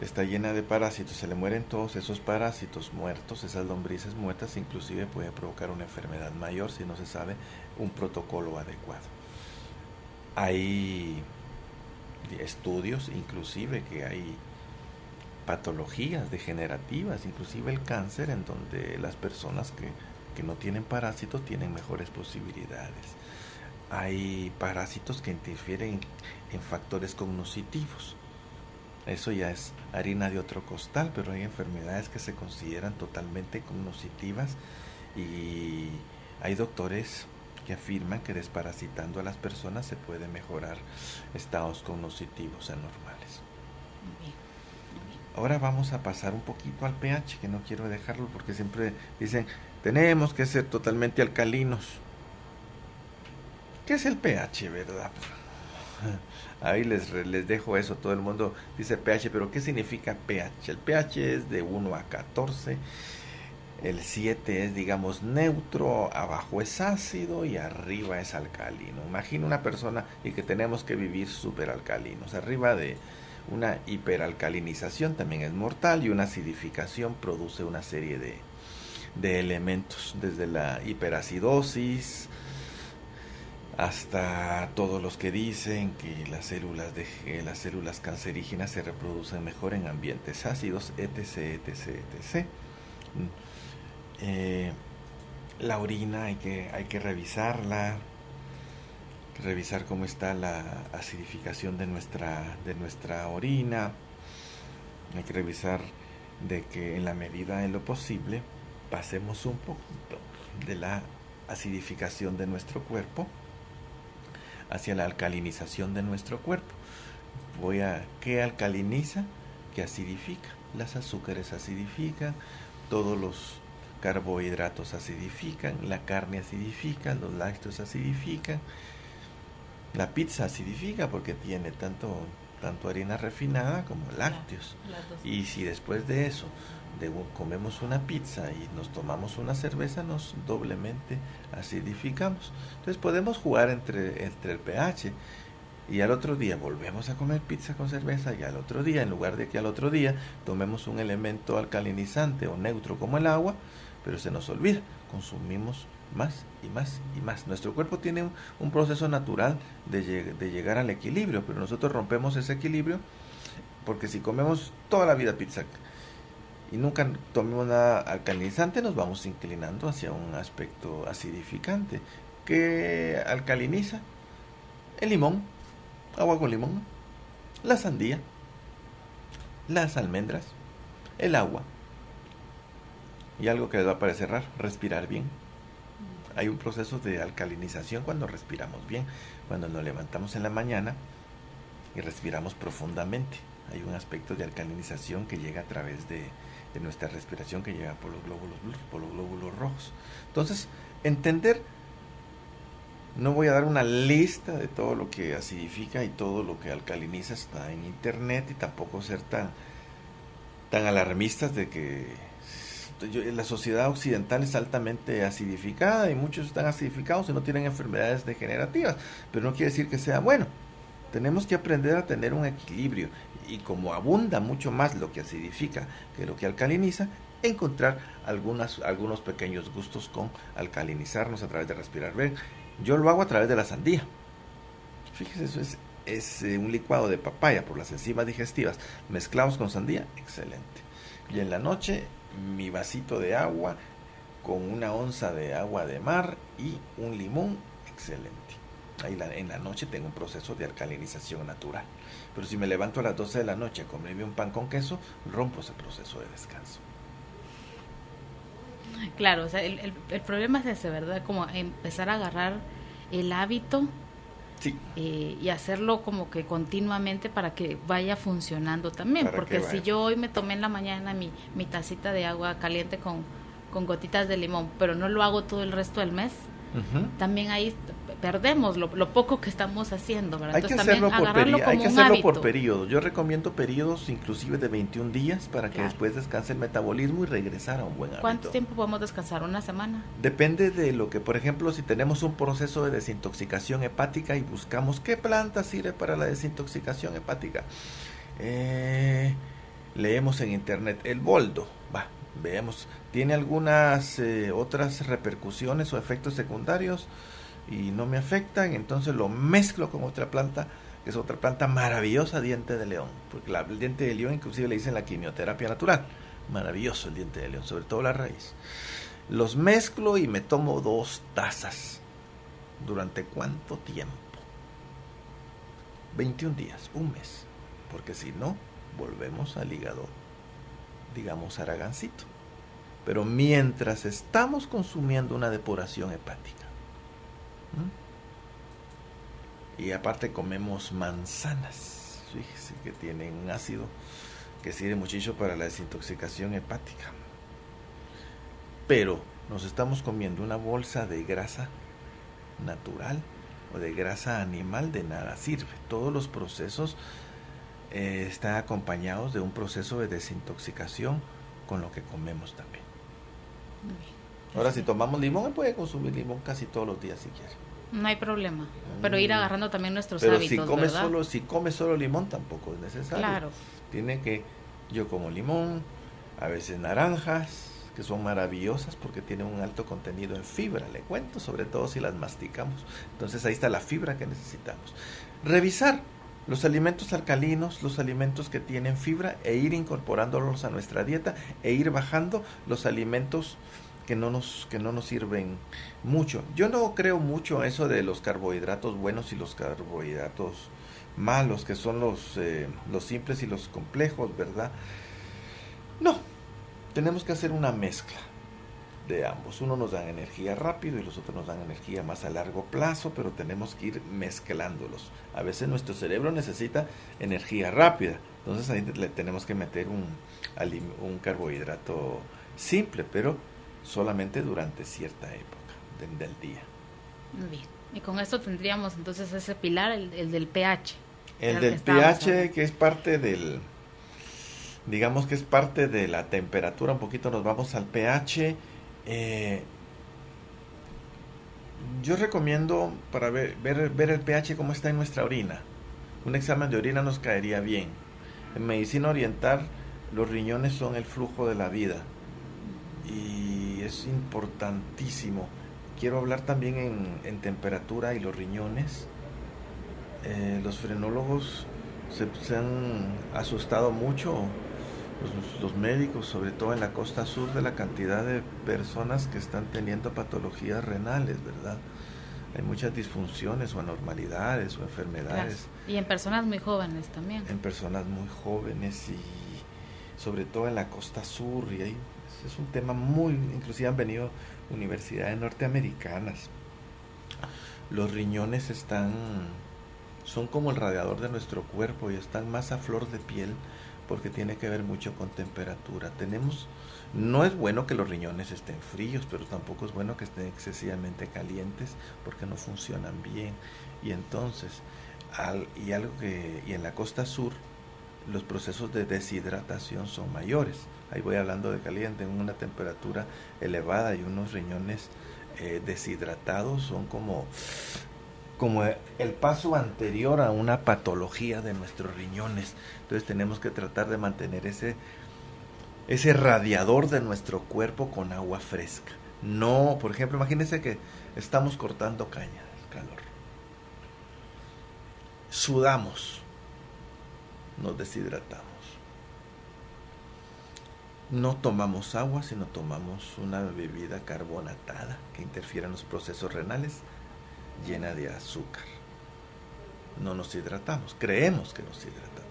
está llena de parásitos, se le mueren todos esos parásitos muertos, esas lombrices muertas, inclusive puede provocar una enfermedad mayor si no se sabe un protocolo adecuado. Hay estudios, inclusive, que hay patologías degenerativas, inclusive el cáncer, en donde las personas que no tienen parásitos tienen mejores posibilidades. Hay parásitos que interfieren en factores cognitivos. Eso ya es harina de otro costal, pero hay enfermedades que se consideran totalmente cognitivas y hay doctores que afirman que desparasitando a las personas se puede mejorar estados cognitivos anormales. Ahora vamos a pasar un poquito al pH, que no quiero dejarlo porque siempre dicen, tenemos que ser totalmente alcalinos. ¿Qué es el pH, verdad? Ahí les dejo eso. Todo el mundo dice pH, pero ¿qué significa pH? El pH es de 1 a 14. El 7 es, digamos, neutro, abajo es ácido y arriba es alcalino. Imagina una persona y que tenemos que vivir súper alcalinos. Arriba de una hiperalcalinización también es mortal, y una acidificación produce una serie de elementos, desde la hiperacidosis hasta todos los que dicen que las células cancerígenas se reproducen mejor en ambientes ácidos, etc, etc, etc. La orina hay que revisarla, revisar cómo está la acidificación de nuestra orina. Hay que revisar de que en la medida de lo posible pasemos un poquito de la acidificación de nuestro cuerpo hacia la alcalinización de nuestro cuerpo. ¿Qué alcaliniza? ¿Qué acidifica? Las azúcares acidifican, todos los carbohidratos acidifican, la carne acidifica, los lácteos acidifican, la pizza acidifica porque tiene tanto harina refinada como lácteos. Y si después de eso comemos una pizza y nos tomamos una cerveza, nos doblemente acidificamos. Entonces podemos jugar entre el pH, y al otro día volvemos a comer pizza con cerveza, y al otro día, en lugar de que al otro día tomemos un elemento alcalinizante o neutro como el agua, pero se nos olvida, consumimos más y más y más. Nuestro cuerpo tiene un proceso natural de llegar al equilibrio, pero nosotros rompemos ese equilibrio porque si comemos toda la vida pizza y nunca tomemos nada alcalinizante, nos vamos inclinando hacia un aspecto acidificante. ¿Qué alcaliniza? El limón, agua con limón, la sandía, las almendras, el agua. Y algo que les va a parecer raro, respirar bien. Hay un proceso de alcalinización cuando respiramos bien, cuando nos levantamos en la mañana y respiramos profundamente. Hay un aspecto de alcalinización que llega a través de nuestra respiración, que llega por los glóbulos rojos. Entonces, entender, no voy a dar una lista de todo lo que acidifica y todo lo que alcaliniza, está en internet, y tampoco ser tan alarmistas de que la sociedad occidental es altamente acidificada y muchos están acidificados y no tienen enfermedades degenerativas, pero no quiere decir que sea bueno. Tenemos que aprender a tener un equilibrio, y como abunda mucho más lo que acidifica que lo que alcaliniza, encontrar algunos pequeños gustos con alcalinizarnos a través de respirar bien. Yo lo hago a través de la sandía. Fíjese, eso es un licuado de papaya por las enzimas digestivas mezclados con sandía, excelente. Y en la noche, mi vasito de agua con una onza de agua de mar y un limón, excelente. Ahí en la noche tengo un proceso de alcalinización natural. Pero si me levanto a las 12 de la noche a comerme un pan con queso, rompo ese proceso de descanso. Claro, o sea, el problema es ese, ¿verdad? Como empezar a agarrar el hábito. Sí. Y hacerlo como que continuamente para que vaya funcionando también, porque si yo hoy me tomé en la mañana mi tacita de agua caliente con gotitas de limón, pero no lo hago todo el resto del mes, también ahí perdemos lo poco que estamos haciendo, ¿verdad? Hay que Entonces, hacerlo por periodos. Yo recomiendo periodos inclusive de 21 días para que después descanse el metabolismo y regresar a un buen hábito. ¿Cuánto tiempo podemos descansar? ¿Una semana? Depende de lo que, por ejemplo, si tenemos un proceso de desintoxicación hepática y buscamos qué planta sirve para la desintoxicación hepática. Leemos en internet el boldo, veamos, tiene algunas otras repercusiones o efectos secundarios y no me afectan, entonces lo mezclo con otra planta, que es otra planta maravillosa, diente de león, porque el diente de león inclusive le dicen la quimioterapia natural, maravilloso el diente de león, sobre todo la raíz. Los mezclo y me tomo 2 tazas. ¿Durante cuánto tiempo? 21 días, un mes, porque si no, volvemos al hígado, digamos, aragancito. Pero mientras estamos consumiendo una depuración hepática, y aparte comemos manzanas, fíjese que tienen un ácido que sirve muchísimo para la desintoxicación hepática, pero nos estamos comiendo una bolsa de grasa natural o de grasa animal, de nada sirve. Todos los procesos están acompañados de un proceso de desintoxicación con lo que comemos también. Ahora, si tomamos limón, puede consumir limón casi todos los días si quiere. No hay problema, pero ir agarrando también nuestros pero hábitos, si come solo limón tampoco es necesario. Claro. Yo como limón, a veces naranjas, que son maravillosas porque tienen un alto contenido en fibra, le cuento, sobre todo si las masticamos. Entonces ahí está la fibra que necesitamos. Revisar los alimentos alcalinos, los alimentos que tienen fibra, e ir incorporándolos a nuestra dieta, e ir bajando los alimentos que no nos sirven mucho. Yo no creo mucho en eso de los carbohidratos buenos y los carbohidratos malos, que son los simples y los complejos, ¿verdad? No, tenemos que hacer una mezcla de ambos. Uno nos dan energía rápido y los otros nos dan energía más a largo plazo, pero tenemos que ir mezclándolos. A veces nuestro cerebro necesita energía rápida, entonces ahí le tenemos que meter un carbohidrato simple, pero solamente durante cierta época del día. Bien, y con esto tendríamos entonces ese pilar, el del pH. El del pH, que es parte del, digamos que es parte de la temperatura, un poquito nos vamos al pH. Yo recomiendo para ver el pH cómo está en nuestra orina. Un examen de orina nos caería bien. En medicina oriental, los riñones son el flujo de la vida y es importantísimo. Quiero hablar también en temperatura y los riñones. Los frenólogos se han asustado mucho, los médicos, sobre todo en la costa sur, de la cantidad de personas que están teniendo patologías renales, ¿verdad? Hay muchas disfunciones o anormalidades o enfermedades. Claro. Y en personas muy jóvenes también. En personas muy jóvenes y sobre todo en la costa sur. Y ahí es un tema muy, inclusive han venido universidades norteamericanas. Los riñones son como el radiador de nuestro cuerpo y están más a flor de piel porque tiene que ver mucho con temperatura. No es bueno que los riñones estén fríos, pero tampoco es bueno que estén excesivamente calientes porque no funcionan bien. Y entonces, y en la costa sur, los procesos de deshidratación son mayores. Ahí voy hablando de caliente, en una temperatura elevada y unos riñones deshidratados son como el paso anterior a una patología de nuestros riñones. Entonces tenemos que tratar de mantener ese radiador de nuestro cuerpo con agua fresca. No, por ejemplo, imagínense que estamos cortando caña del calor. Sudamos, nos deshidratamos. No tomamos agua, sino tomamos una bebida carbonatada que interfiere en los procesos renales, llena de azúcar. No nos hidratamos, creemos que nos hidratamos.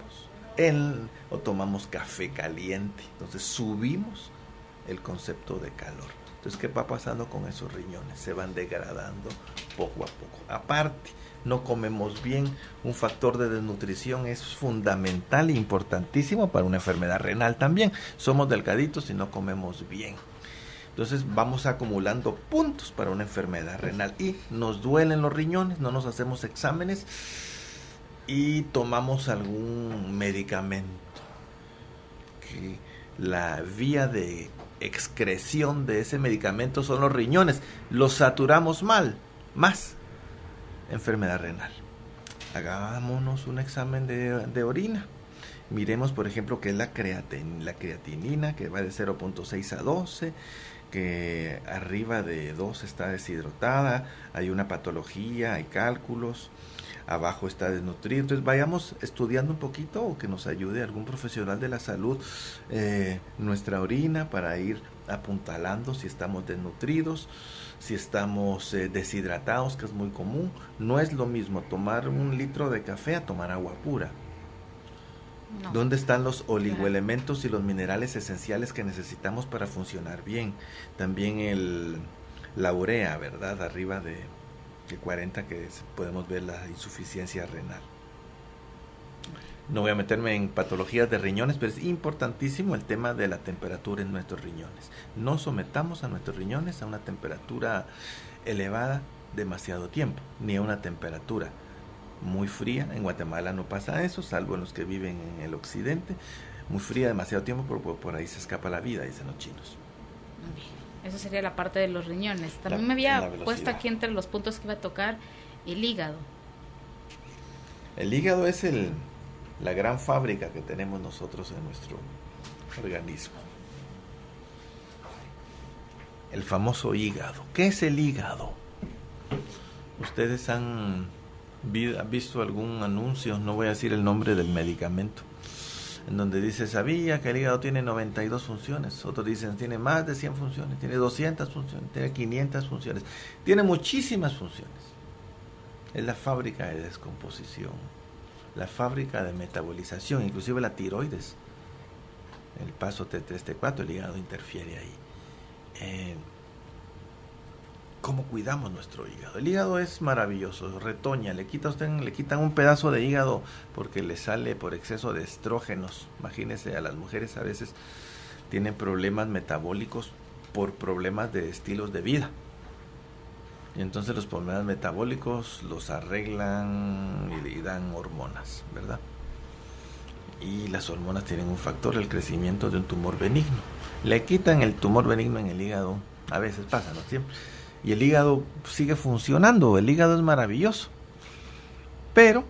O tomamos café caliente, entonces subimos el concepto de calor. Entonces, ¿qué va pasando con esos riñones? Se van degradando poco a poco. Aparte, no comemos bien. Un factor de desnutrición es fundamental e importantísimo para una enfermedad renal también. Somos delgaditos y no comemos bien. Entonces vamos acumulando puntos para una enfermedad renal y nos duelen los riñones, no nos hacemos exámenes y tomamos algún medicamento que la vía de excreción de ese medicamento son los riñones, los saturamos más enfermedad renal. Hagámonos un examen de orina. Miremos, por ejemplo, qué es la creatinina, que va de 0.6 a 12, que arriba de 2 está deshidratada, hay una patología, hay cálculos, abajo está desnutrido. Entonces vayamos estudiando un poquito o que nos ayude algún profesional de la salud nuestra orina para ir apuntalando si estamos desnutridos, si estamos deshidratados, que es muy común. No es lo mismo tomar 1 litro de café a tomar agua pura. No. ¿Dónde están los oligoelementos y los minerales esenciales que necesitamos para funcionar bien? También la urea, ¿verdad? Arriba de 40, que podemos ver la insuficiencia renal. No voy a meterme en patologías de riñones, pero es importantísimo el tema de la temperatura en nuestros riñones. No sometamos a nuestros riñones a una temperatura elevada demasiado tiempo, ni a una temperatura muy fría. En Guatemala no pasa eso, salvo en los que viven en el occidente. Muy fría demasiado tiempo, por ahí se escapa la vida, dicen los chinos. Eso sería la parte de los riñones. También me había puesto aquí entre los puntos que iba a tocar el hígado. El hígado es la gran fábrica que tenemos nosotros en nuestro organismo. El famoso hígado. ¿Qué es el hígado? Ustedes han visto algún anuncio, no voy a decir el nombre del medicamento, en donde dice, sabía que el hígado tiene 92 funciones, otros dicen tiene más de 100 funciones, tiene 200 funciones, tiene 500 funciones, tiene muchísimas funciones. Es la fábrica de descomposición, la fábrica de metabolización, inclusive la tiroides, el paso T3, T4, el hígado interfiere ahí. ¿Cómo cuidamos nuestro hígado? El hígado es maravilloso, retoña, le quitan un pedazo de hígado porque le sale por exceso de estrógenos. Imagínense, a las mujeres a veces tienen problemas metabólicos por problemas de estilos de vida. Y entonces los problemas metabólicos los arreglan y dan hormonas, ¿verdad? Y las hormonas tienen un factor, el crecimiento de un tumor benigno. Le quitan el tumor benigno en el hígado, a veces pasa, no siempre. Y el hígado sigue funcionando, el hígado es maravilloso. Pero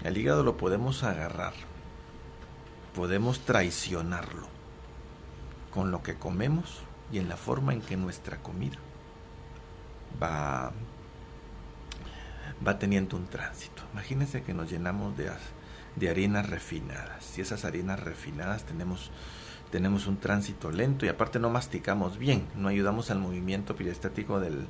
el hígado lo podemos agarrar, podemos traicionarlo con lo que comemos y en la forma en que nuestra comida va teniendo un tránsito. Imagínense que nos llenamos de harinas refinadas. Y esas harinas refinadas tenemos un tránsito lento y aparte no masticamos bien, no ayudamos al movimiento periestático del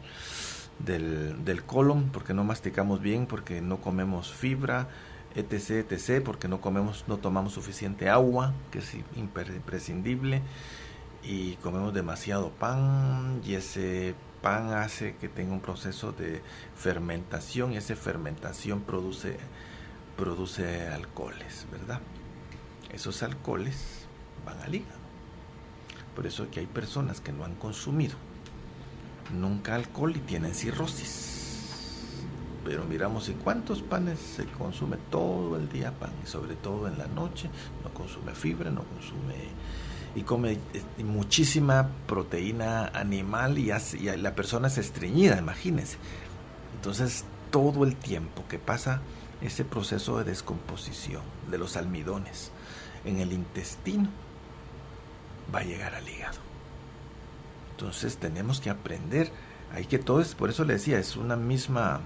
colon porque no masticamos bien, porque no comemos fibra, etc, porque no tomamos suficiente agua, que es imprescindible, y comemos demasiado pan, y ese pan hace que tenga un proceso de fermentación, y esa fermentación produce alcoholes, ¿verdad? Esos alcoholes van al hígado. Por eso es que hay personas que no han consumido nunca alcohol y tienen cirrosis. Pero miramos en cuántos panes se consume todo el día pan, y sobre todo en la noche, no consume fibra, no consume, y come muchísima proteína animal, y la persona es estreñida, imagínense. Entonces todo el tiempo que pasa ese proceso de descomposición de los almidones en el intestino va a llegar al hígado. Entonces tenemos que aprender, hay que todo es, por eso le decía, es una misma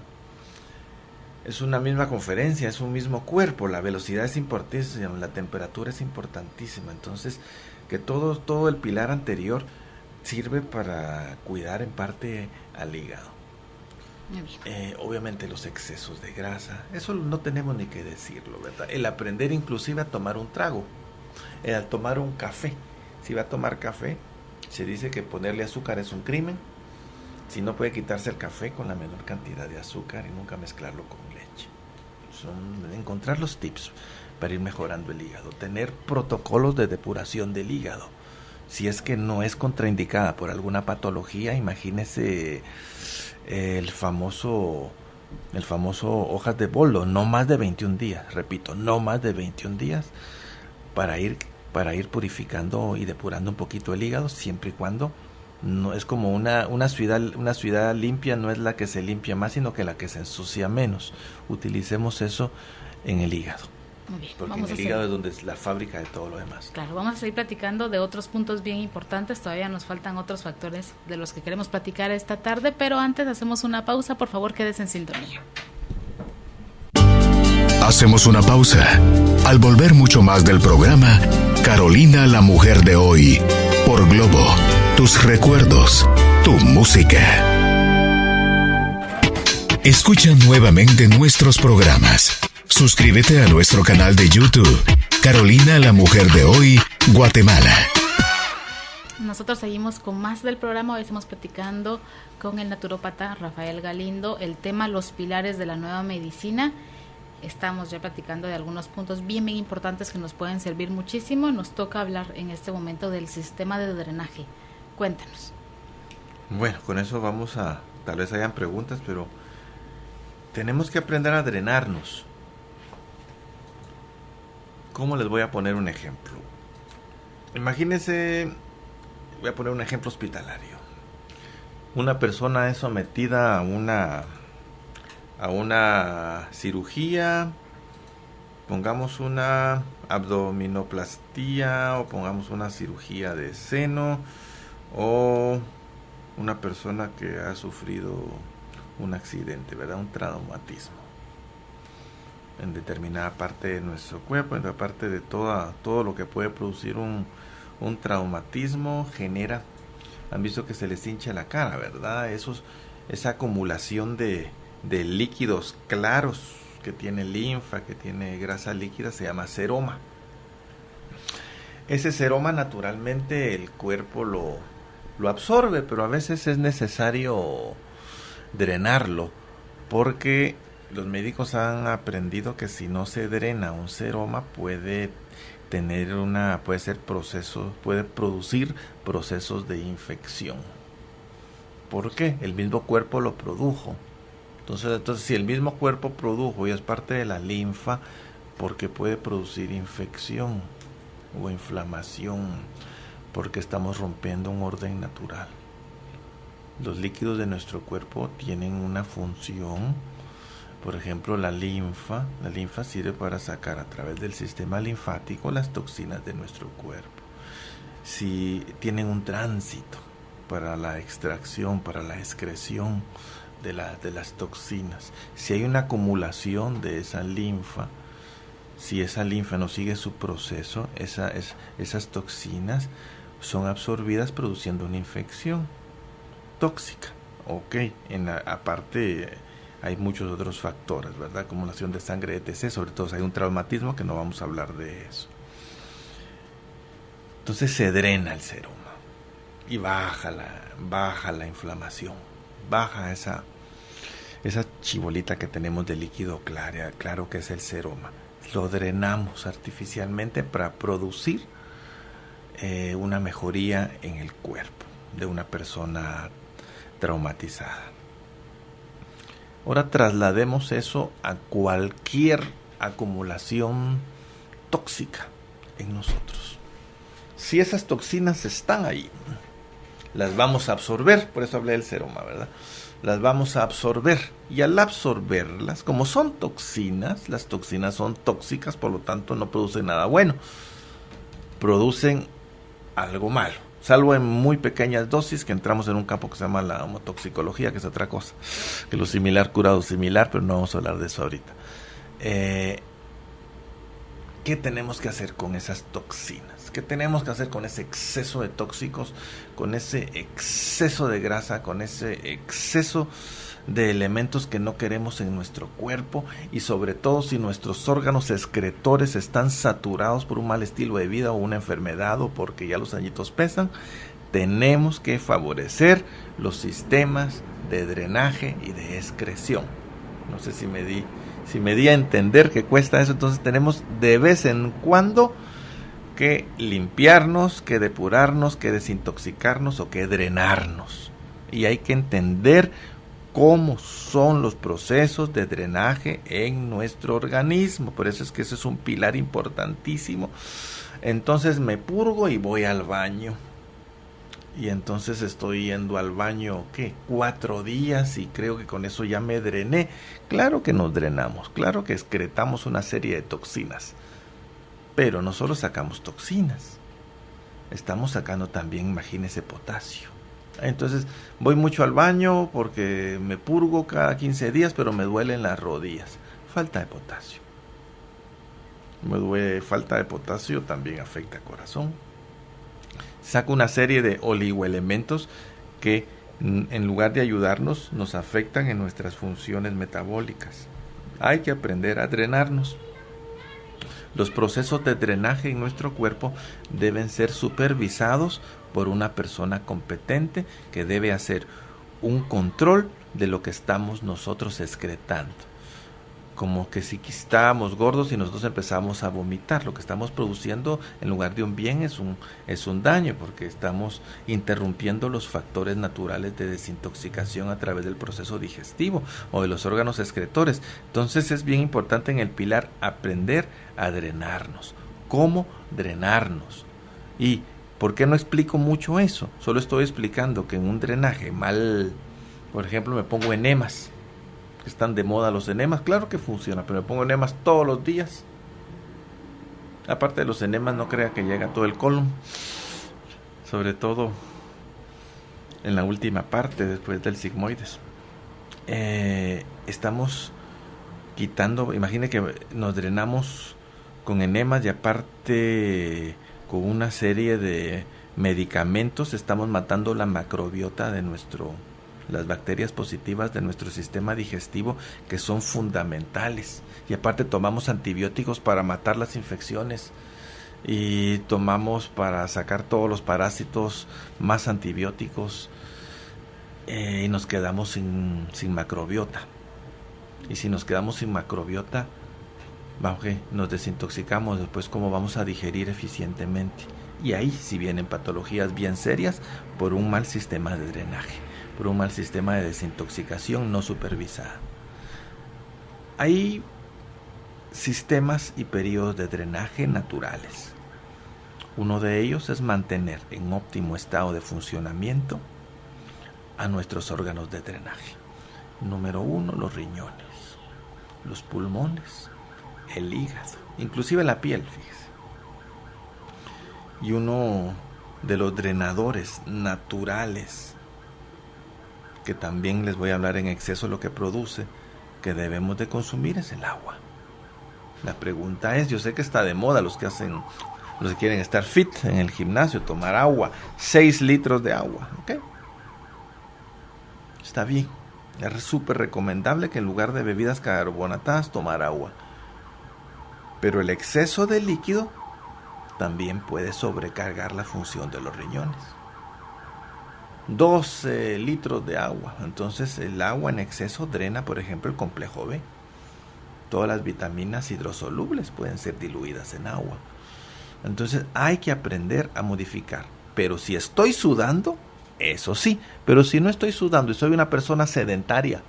conferencia, es un mismo cuerpo, la velocidad es importantísima, la temperatura es importantísima. Entonces que todo el pilar anterior sirve para cuidar en parte al hígado. Obviamente los excesos de grasa, eso no tenemos ni que decirlo, ¿verdad? El aprender inclusive a tomar un trago, a tomar un café. Si va a tomar café, se dice que ponerle azúcar es un crimen. Si no, puede quitarse el café con la menor cantidad de azúcar y nunca mezclarlo con leche. Encontrar los tips para ir mejorando el hígado, tener protocolos de depuración del hígado. Si es que no es contraindicada por alguna patología, imagínese el famoso hojas de bolo, no más de 21 días, repito, no más de 21 días para ir purificando y depurando un poquito el hígado, siempre y cuando no es como una ciudad limpia, no es la que se limpia más, sino que la que se ensucia menos. Utilicemos eso en el hígado. Muy bien, porque en el hígado es donde es la fábrica de todo lo demás. Claro, vamos a seguir platicando de otros puntos bien importantes. Todavía nos faltan otros factores de los que queremos platicar esta tarde, pero antes hacemos una pausa. Por favor, quédese en sintonía. Hacemos una pausa. Al volver, mucho más del programa Carolina, la mujer de hoy, por Globo. Tus recuerdos, tu música. Escucha nuevamente nuestros programas. Suscríbete a nuestro canal de YouTube, Carolina, la mujer de hoy, Guatemala. Nosotros seguimos con más del programa. Hoy estamos platicando con el naturópata Rafael Galindo el tema los pilares de la nueva medicina. Estamos ya platicando de algunos puntos bien importantes que nos pueden servir muchísimo. Nos toca hablar en este momento del sistema de drenaje. Cuéntanos. Bueno, con eso vamos a, tal vez hayan preguntas, pero tenemos que aprender a drenarnos. ¿Cómo les voy a poner un ejemplo? Imagínense, voy a poner un ejemplo hospitalario. Una persona es sometida a una cirugía, pongamos una abdominoplastía o pongamos una cirugía de seno, o una persona que ha sufrido un accidente, ¿verdad? Un traumatismo en determinada parte de nuestro cuerpo, en la parte de todo lo que puede producir un traumatismo, genera, han visto que se les hincha la cara, ¿verdad? Esa acumulación de líquidos claros que tiene linfa, que tiene grasa líquida, se llama seroma. Ese seroma naturalmente el cuerpo lo absorbe, pero a veces es necesario drenarlo, porque los médicos han aprendido que si no se drena un seroma puede producir procesos de infección. ¿Por qué? El mismo cuerpo lo produjo. Entonces si el mismo cuerpo produjo y es parte de la linfa, porque puede producir infección o inflamación, porque estamos rompiendo un orden natural. Los líquidos de nuestro cuerpo tienen una función. Por ejemplo, la linfa sirve para sacar a través del sistema linfático las toxinas de nuestro cuerpo. Si tienen un tránsito para la extracción, para la excreción de las toxinas. Si hay una acumulación de esa linfa, si esa linfa no sigue su proceso, esas toxinas son absorbidas produciendo una infección tóxica. Aparte hay muchos otros factores, ¿verdad? Acumulación de sangre, etc. Sobre todo si hay un traumatismo, que no vamos a hablar de eso. Entonces se drena el seroma y baja la inflamación, baja esa chibolita que tenemos de líquido claro que es el seroma. Lo drenamos artificialmente para producir una mejoría en el cuerpo de una persona traumatizada. Ahora traslademos eso a cualquier acumulación tóxica en nosotros. Si esas toxinas están ahí, las vamos a absorber, por eso hablé del seroma, ¿verdad? Las vamos a absorber, y al absorberlas, como son toxinas, las toxinas son tóxicas, por lo tanto no producen nada bueno, producen algo malo, salvo en muy pequeñas dosis, que entramos en un campo que se llama la homotoxicología, que es otra cosa, que lo similar curado similar, pero no vamos a hablar de eso ahorita. ¿Qué tenemos que hacer con esas toxinas? ¿Qué tenemos que hacer con ese exceso de tóxicos, con ese exceso de grasa, con ese exceso de elementos que no queremos en nuestro cuerpo? Y sobre todo si nuestros órganos excretores están saturados por un mal estilo de vida o una enfermedad, o porque ya los añitos pesan, tenemos que favorecer los sistemas de drenaje y de excreción. No sé si me di a entender que cuesta eso. Entonces tenemos de vez en cuando que limpiarnos, que depurarnos, que desintoxicarnos o que drenarnos. Y hay que entender cómo son los procesos de drenaje en nuestro organismo. Por eso es que ese es un pilar importantísimo. Entonces me purgo y voy al baño. Y entonces estoy yendo al baño, 4 días, y creo que con eso ya me drené. Claro que nos drenamos, claro que excretamos una serie de toxinas. Pero no solo sacamos toxinas, estamos sacando también, imagínese, potasio. Entonces voy mucho al baño porque me purgo cada 15 días, pero me duelen las rodillas. Falta de potasio. Falta de potasio también afecta al corazón. Saca una serie de oligoelementos que, en lugar de ayudarnos, nos afectan en nuestras funciones metabólicas. Hay que aprender a drenarnos. Los procesos de drenaje en nuestro cuerpo deben ser supervisados por una persona competente que debe hacer un control de lo que estamos nosotros excretando. Como que si estábamos gordos y nosotros empezamos a vomitar, lo que estamos produciendo en lugar de un bien es un daño, porque estamos interrumpiendo los factores naturales de desintoxicación a través del proceso digestivo o de los órganos excretores. Entonces es bien importante en el pilar aprender a drenarnos. ¿Cómo drenarnos? ¿Y por qué no explico mucho eso? Solo estoy explicando que en un drenaje mal, por ejemplo, me pongo enemas. Están de moda los enemas, claro que funciona, pero me pongo enemas todos los días. Aparte de los enemas, no crea que llega todo el colon, sobre todo en la última parte, después del sigmoides. Estamos quitando, imagine que nos drenamos con enemas y aparte con una serie de medicamentos, estamos matando la macrobiota de las bacterias positivas de nuestro sistema digestivo, que son fundamentales. Y aparte tomamos antibióticos para matar las infecciones, y tomamos para sacar todos los parásitos más antibióticos, y nos quedamos sin macrobiota. Y si nos quedamos sin macrobiota, nos desintoxicamos. Después, ¿cómo vamos a digerir eficientemente? Y ahí sí vienen patologías bien serias por un mal sistema de drenaje, por un mal sistema de desintoxicación no supervisada. Hay sistemas y periodos de drenaje naturales. Uno de ellos es mantener en óptimo estado de funcionamiento a nuestros órganos de drenaje. Número 1, los riñones, los pulmones, el hígado, inclusive la piel, fíjese. Y uno de los drenadores naturales, que también les voy a hablar en exceso lo que produce, que debemos de consumir, es el agua. La pregunta es, yo sé que está de moda los que quieren estar fit en el gimnasio, tomar agua, 6 litros de agua, ¿ok? Está bien, es súper recomendable que en lugar de bebidas carbonatadas, tomar agua. Pero el exceso de líquido también puede sobrecargar la función de los riñones. 12 litros de agua. Entonces el agua en exceso drena, por ejemplo, el complejo B. Todas las vitaminas hidrosolubles pueden ser diluidas en agua. Entonces hay que aprender a modificar. Pero si estoy sudando, eso sí. Pero si no estoy sudando y soy una persona sedentaria,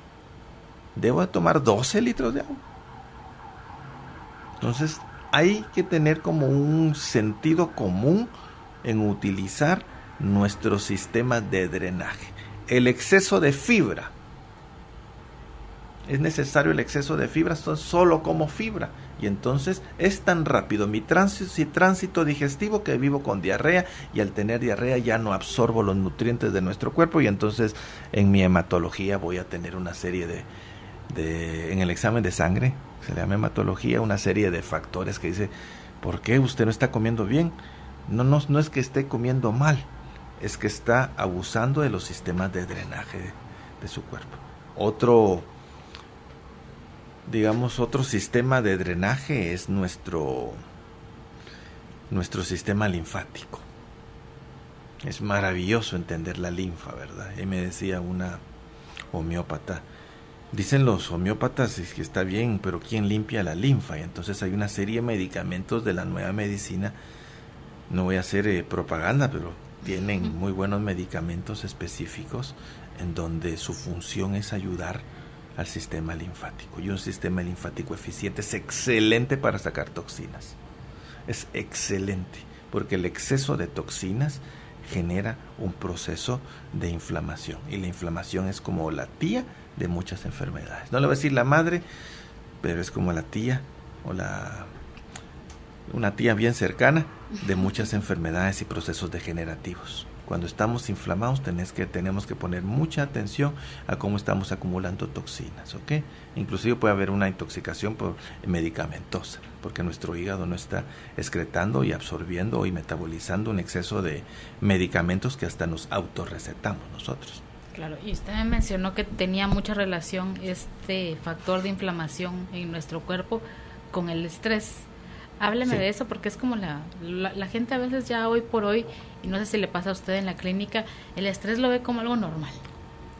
¿debo de tomar 12 litros de agua? Entonces hay que tener como un sentido común en utilizar nuestro sistema de drenaje. El exceso de fibra, es necesario el exceso de fibra, solo como fibra, y entonces es tan rápido mi tránsito digestivo que vivo con diarrea, y al tener diarrea ya no absorbo los nutrientes de nuestro cuerpo, y entonces en mi hematología voy a tener una serie en el examen de sangre, se le llama hematología, una serie de factores que dice, ¿por qué usted no está comiendo bien? No es que esté comiendo mal, es que está abusando de los sistemas de drenaje de su cuerpo. Otro sistema de drenaje es nuestro sistema linfático. Es maravilloso entender la linfa, ¿verdad? Y me decía una homeópata, dicen los homeópatas que está bien, pero ¿quién limpia la linfa? Y entonces hay una serie de medicamentos de la nueva medicina no voy a hacer propaganda, pero tienen muy buenos medicamentos específicos en donde su función es ayudar al sistema linfático. Y un sistema linfático eficiente es excelente para sacar toxinas. Es excelente, porque el exceso de toxinas genera un proceso de inflamación. Y la inflamación es como la tía de muchas enfermedades. No le voy a decir la madre, pero es como la tía o una tía bien cercana de muchas enfermedades y procesos degenerativos. Cuando estamos inflamados tenemos que poner mucha atención a cómo estamos acumulando toxinas, ¿ok? Inclusive puede haber una intoxicación medicamentosa, porque nuestro hígado no está excretando y absorbiendo y metabolizando un exceso de medicamentos que hasta nos autorrecetamos nosotros. Claro, y usted me mencionó que tenía mucha relación este factor de inflamación en nuestro cuerpo con el estrés. Hábleme de eso, porque es como la gente a veces ya hoy por hoy, y no sé si le pasa a usted en la clínica, el estrés lo ve como algo normal.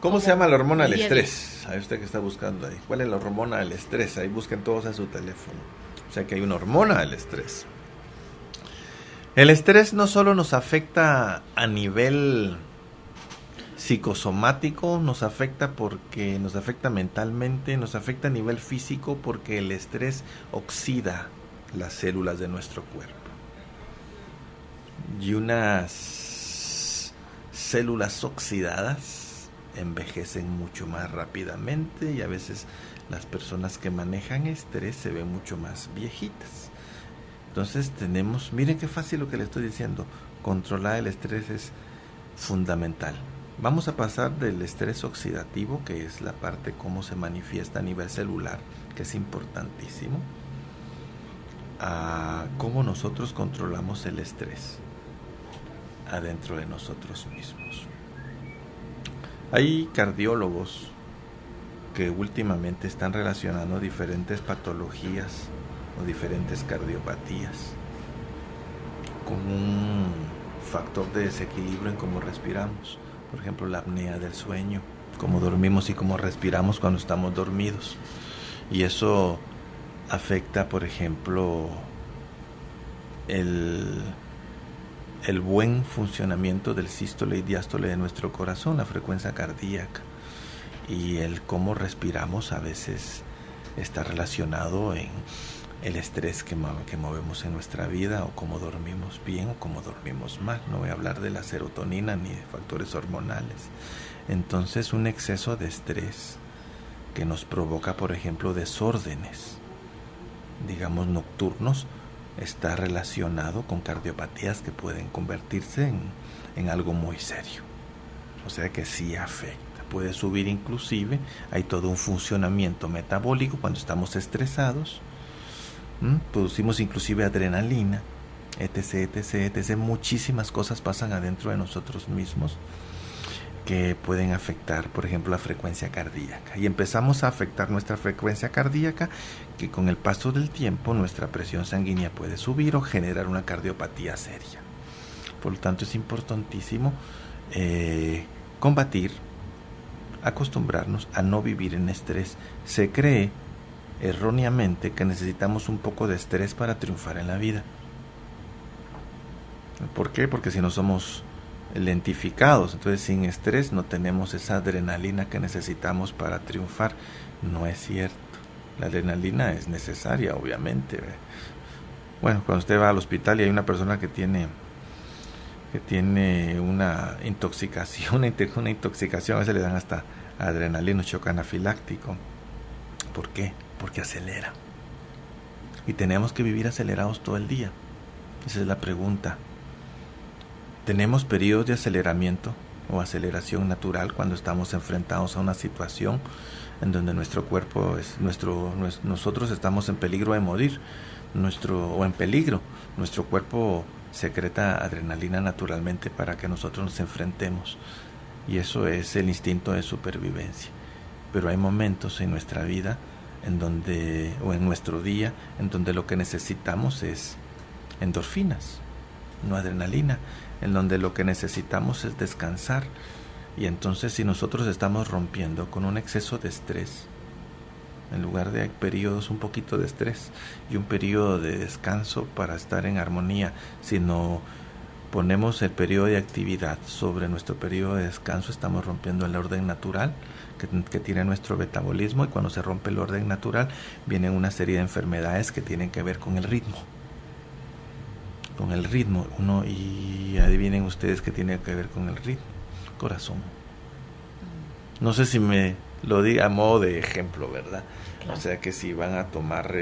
¿Cómo se llama la hormona del estrés? A usted que está buscando ahí. ¿Cuál es la hormona del estrés? Ahí busquen todos en su teléfono. O sea que hay una hormona del estrés. El estrés no solo nos afecta a nivel psicosomático, nos afecta porque nos afecta mentalmente, nos afecta a nivel físico porque el estrés oxida las células de nuestro cuerpo. Y unas células oxidadas envejecen mucho más rápidamente y a veces las personas que manejan estrés se ven mucho más viejitas. Entonces miren qué fácil lo que le estoy diciendo, controlar el estrés es fundamental. Vamos a pasar del estrés oxidativo, que es la parte cómo se manifiesta a nivel celular, que es importantísimo, a cómo nosotros controlamos el estrés adentro de nosotros mismos. Hay cardiólogos que últimamente están relacionando diferentes patologías o diferentes cardiopatías con un factor de desequilibrio en cómo respiramos. Por ejemplo, la apnea del sueño, cómo dormimos y cómo respiramos cuando estamos dormidos. Y eso afecta, por ejemplo, el buen funcionamiento del sístole y diástole de nuestro corazón, la frecuencia cardíaca. Y el cómo respiramos a veces está relacionado en el estrés que movemos en nuestra vida, o cómo dormimos bien o cómo dormimos mal. No voy a hablar de la serotonina ni de factores hormonales. Entonces, un exceso de estrés que nos provoca, por ejemplo, desórdenes, digamos nocturnos, está relacionado con cardiopatías que pueden convertirse en algo muy serio. O sea que sí afecta. Puede subir inclusive, hay todo un funcionamiento metabólico cuando estamos estresados. Producimos inclusive adrenalina, etc. Muchísimas cosas pasan adentro de nosotros mismos que pueden afectar, por ejemplo, la frecuencia cardíaca. Y empezamos a afectar nuestra frecuencia cardíaca, que con el paso del tiempo nuestra presión sanguínea puede subir o generar una cardiopatía seria. Por lo tanto, es importantísimo combatir, acostumbrarnos a no vivir en estrés. Se cree erróneamente que necesitamos un poco de estrés para triunfar en la vida. ¿Por qué? Porque si no somos lentificados, entonces sin estrés no tenemos esa adrenalina que necesitamos para triunfar. No es cierto. La adrenalina es necesaria, obviamente. Bueno, cuando usted va al hospital y hay una persona que tiene una intoxicación, a veces le dan hasta adrenalina, shock anafiláctico. ¿Por qué? Porque acelera. Y tenemos que vivir acelerados todo el día. Esa es la pregunta. Tenemos periodos de aceleramiento o aceleración natural cuando estamos enfrentados a una situación en donde nuestro cuerpo nosotros estamos en peligro de morir, nuestro cuerpo secreta adrenalina naturalmente para que nosotros nos enfrentemos, y eso es el instinto de supervivencia. Pero hay momentos en nuestra vida en nuestro día en donde lo que necesitamos es endorfinas, no adrenalina, en donde lo que necesitamos es descansar. Y entonces, si nosotros estamos rompiendo con un exceso de estrés, en lugar de periodos un poquito de estrés y un periodo de descanso para estar en armonía, sino ponemos el periodo de actividad sobre nuestro periodo de descanso, estamos rompiendo el orden natural que tiene nuestro metabolismo, y cuando se rompe el orden natural vienen una serie de enfermedades que tienen que ver con el ritmo. Y adivinen ustedes qué tiene que ver con el ritmo. Corazón. No sé si me lo diga a modo de ejemplo, ¿verdad? Claro. O sea que si van a tomar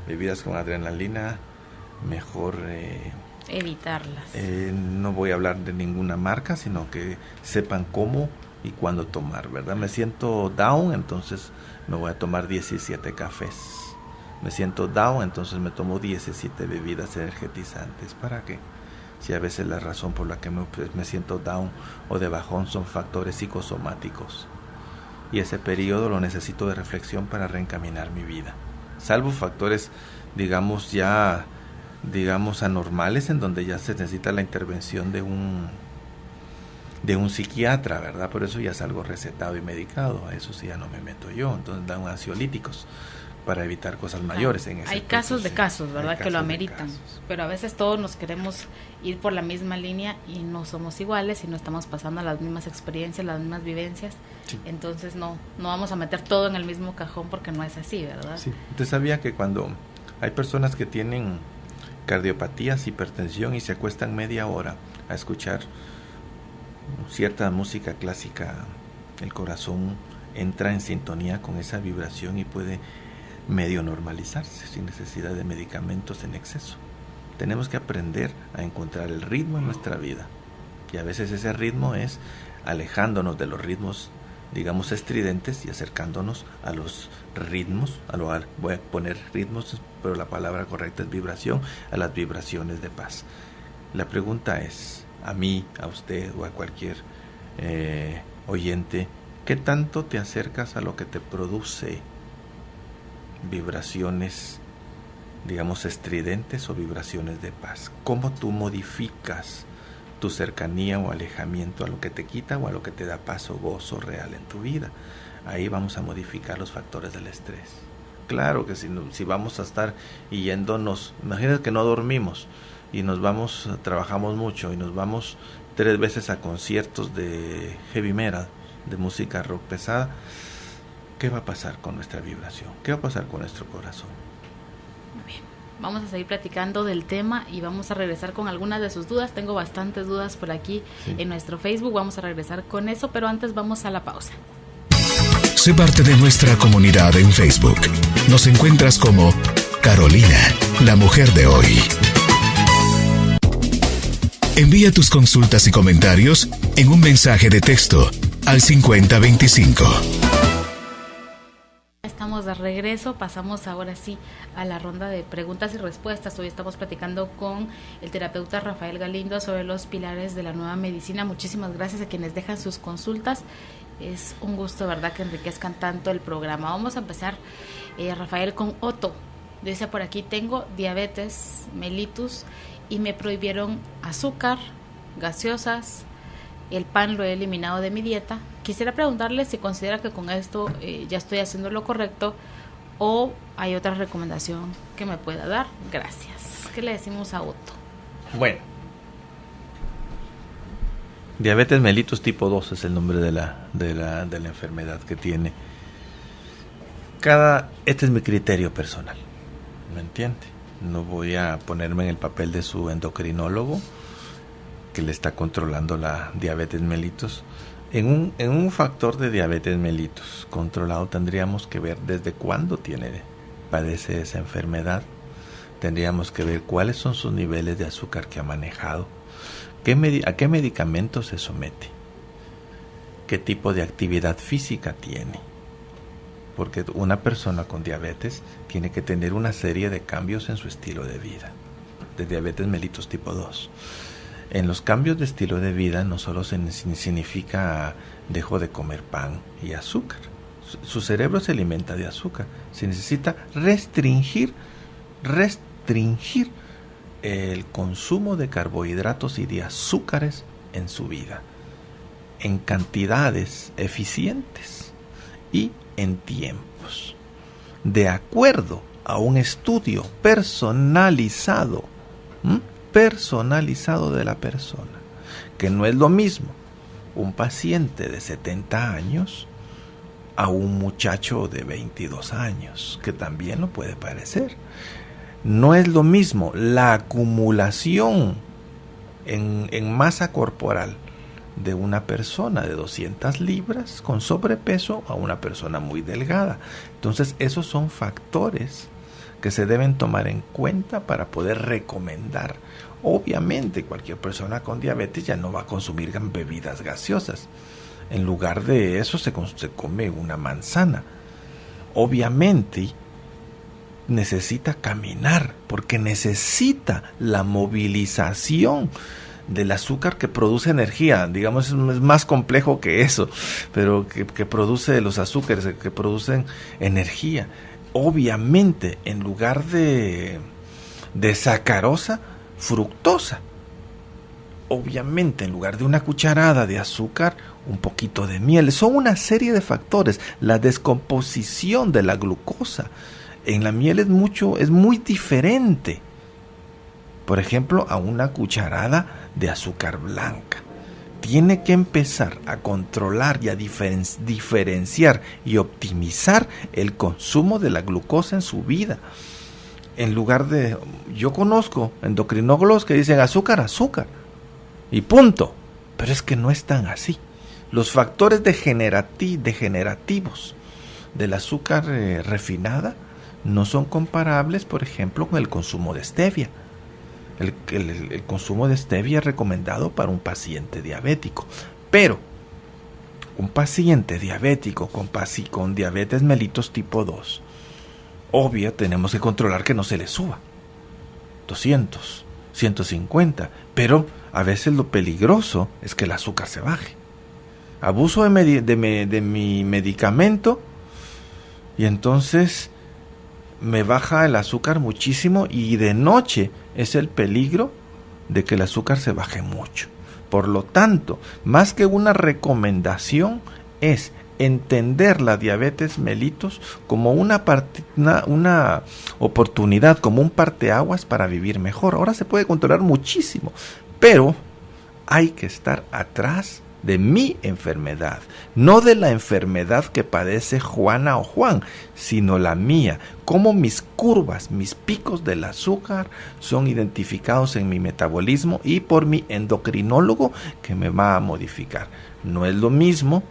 bebidas con adrenalina, mejor evitarlas. No voy a hablar de ninguna marca, sino que sepan cómo y cuándo tomar, ¿verdad? Me siento down, entonces me voy a tomar 17 cafés. Me siento down, entonces me tomo 17 bebidas energetizantes. ¿Para qué? Si a veces la razón por la que me siento down o de bajón son factores psicosomáticos. Y ese periodo lo necesito de reflexión para reencaminar mi vida. Salvo factores, digamos, anormales, en donde ya se necesita la intervención de un psiquiatra, ¿verdad? Por eso ya es algo recetado y medicado. A eso sí ya no me meto yo. Entonces dan ansiolíticos para evitar cosas mayores. En ese hay casos de casos, ¿verdad? Que lo ameritan. Pero a veces todos nos queremos ir por la misma línea y no somos iguales y no estamos pasando las mismas experiencias, las mismas vivencias. Sí. Entonces no vamos a meter todo en el mismo cajón, porque no es así, ¿verdad? Sí. Usted sabía que cuando hay personas que tienen cardiopatías, hipertensión, y se acuestan media hora a escuchar cierta música clásica, el corazón entra en sintonía con esa vibración y puede medio normalizarse sin necesidad de medicamentos en exceso. Tenemos que aprender a encontrar el ritmo en nuestra vida, y a veces ese ritmo es alejándonos de los ritmos, digamos, estridentes, y acercándonos a los ritmos, voy a poner ritmos, pero la palabra correcta es vibración, a las vibraciones de paz. La pregunta es, a mí, a usted o a cualquier oyente, ¿qué tanto te acercas a lo que te produce vibraciones, digamos, estridentes o vibraciones de paz? ¿Cómo tú modificas tu cercanía o alejamiento a lo que te quita o a lo que te da paz o gozo real en tu vida? Ahí vamos a modificar los factores del estrés. Claro que si vamos a estar yéndonos, imagínate que no dormimos y nos vamos, trabajamos mucho y nos vamos 3 veces a conciertos de heavy metal, de música rock pesada, ¿qué va a pasar con nuestra vibración? ¿Qué va a pasar con nuestro corazón? Muy bien. Vamos a seguir platicando del tema y vamos a regresar con algunas de sus dudas. Tengo bastantes dudas por aquí en nuestro Facebook. Vamos a regresar con eso, pero antes vamos a la pausa. Sé parte de nuestra comunidad en Facebook. Nos encuentras como Carolina, la mujer de hoy. Envía tus consultas y comentarios en un mensaje de texto al 5025. Estamos de regreso, pasamos ahora sí a la ronda de preguntas y respuestas. Hoy estamos platicando con el terapeuta Rafael Galindo sobre los pilares de la nueva medicina. Muchísimas gracias a quienes dejan sus consultas. Es un gusto, ¿verdad?, que enriquezcan tanto el programa. Vamos a empezar, Rafael, con Otto. Dice por aquí, tengo diabetes mellitus y me prohibieron azúcar, gaseosas, el pan lo he eliminado de mi dieta. Quisiera preguntarle si considera que con esto ya estoy haciendo lo correcto o hay otra recomendación que me pueda dar. Gracias. ¿Qué le decimos a Otto? Bueno, diabetes mellitus tipo 2 es el nombre de la enfermedad que tiene. Este es mi criterio personal, ¿me entiende? No voy a ponerme en el papel de su endocrinólogo que le está controlando la diabetes mellitus. En un factor de diabetes mellitus controlado tendríamos que ver desde cuándo padece esa enfermedad. Tendríamos que ver cuáles son sus niveles de azúcar que ha manejado, a qué medicamentos se somete, qué tipo de actividad física tiene. Porque una persona con diabetes tiene que tener una serie de cambios en su estilo de vida, de diabetes mellitus tipo 2. En los cambios de estilo de vida no solo significa dejo de comer pan y azúcar. Su cerebro se alimenta de azúcar. Se necesita restringir el consumo de carbohidratos y de azúcares en su vida, en cantidades eficientes y en tiempos. de acuerdo a un estudio personalizado, personalizado de la persona, que no es lo mismo un paciente de 70 años a un muchacho de 22 años, que también lo puede parecer. No es lo mismo la acumulación en masa corporal de una persona de 200 libras con sobrepeso a una persona muy delgada. Entonces, esos son factores que se deben tomar en cuenta para poder recomendar. Obviamente, cualquier persona con diabetes ya no va a consumir bebidas gaseosas. En lugar de eso se come una manzana. Obviamente necesita caminar, porque necesita la movilización del azúcar que produce energía. Digamos, es más complejo que eso, pero que produce los azúcares, que producen energía. Obviamente, en lugar de sacarosa, fructosa. Obviamente, en lugar de una cucharada de azúcar, un poquito de miel. Son una serie de factores. La descomposición de la glucosa en la miel es muy diferente, por ejemplo, a una cucharada de azúcar blanca. Tiene que empezar a controlar y a diferenciar y optimizar el consumo de la glucosa en su vida. En lugar de, yo conozco endocrinólogos que dicen azúcar y punto, pero es que no es tan así. Los factores degenerativos del azúcar refinada no son comparables, por ejemplo, con el consumo de stevia. El consumo de stevia es recomendado para un paciente diabético, pero un paciente diabético con diabetes mellitus tipo 2, obvio, tenemos que controlar que no se le suba 200, 150, pero a veces lo peligroso es que el azúcar se baje. Abuso de mi medicamento y entonces me baja el azúcar muchísimo, y de noche es el peligro de que el azúcar se baje mucho. Por lo tanto, más que una recomendación, es entender la diabetes mellitus como una oportunidad, como un parteaguas para vivir mejor. Ahora se puede controlar muchísimo, pero hay que estar atrás de mi enfermedad, no de la enfermedad que padece Juana o Juan, sino la mía. Cómo mis curvas, mis picos del azúcar son identificados en mi metabolismo y por mi endocrinólogo, que me va a modificar. No es lo mismo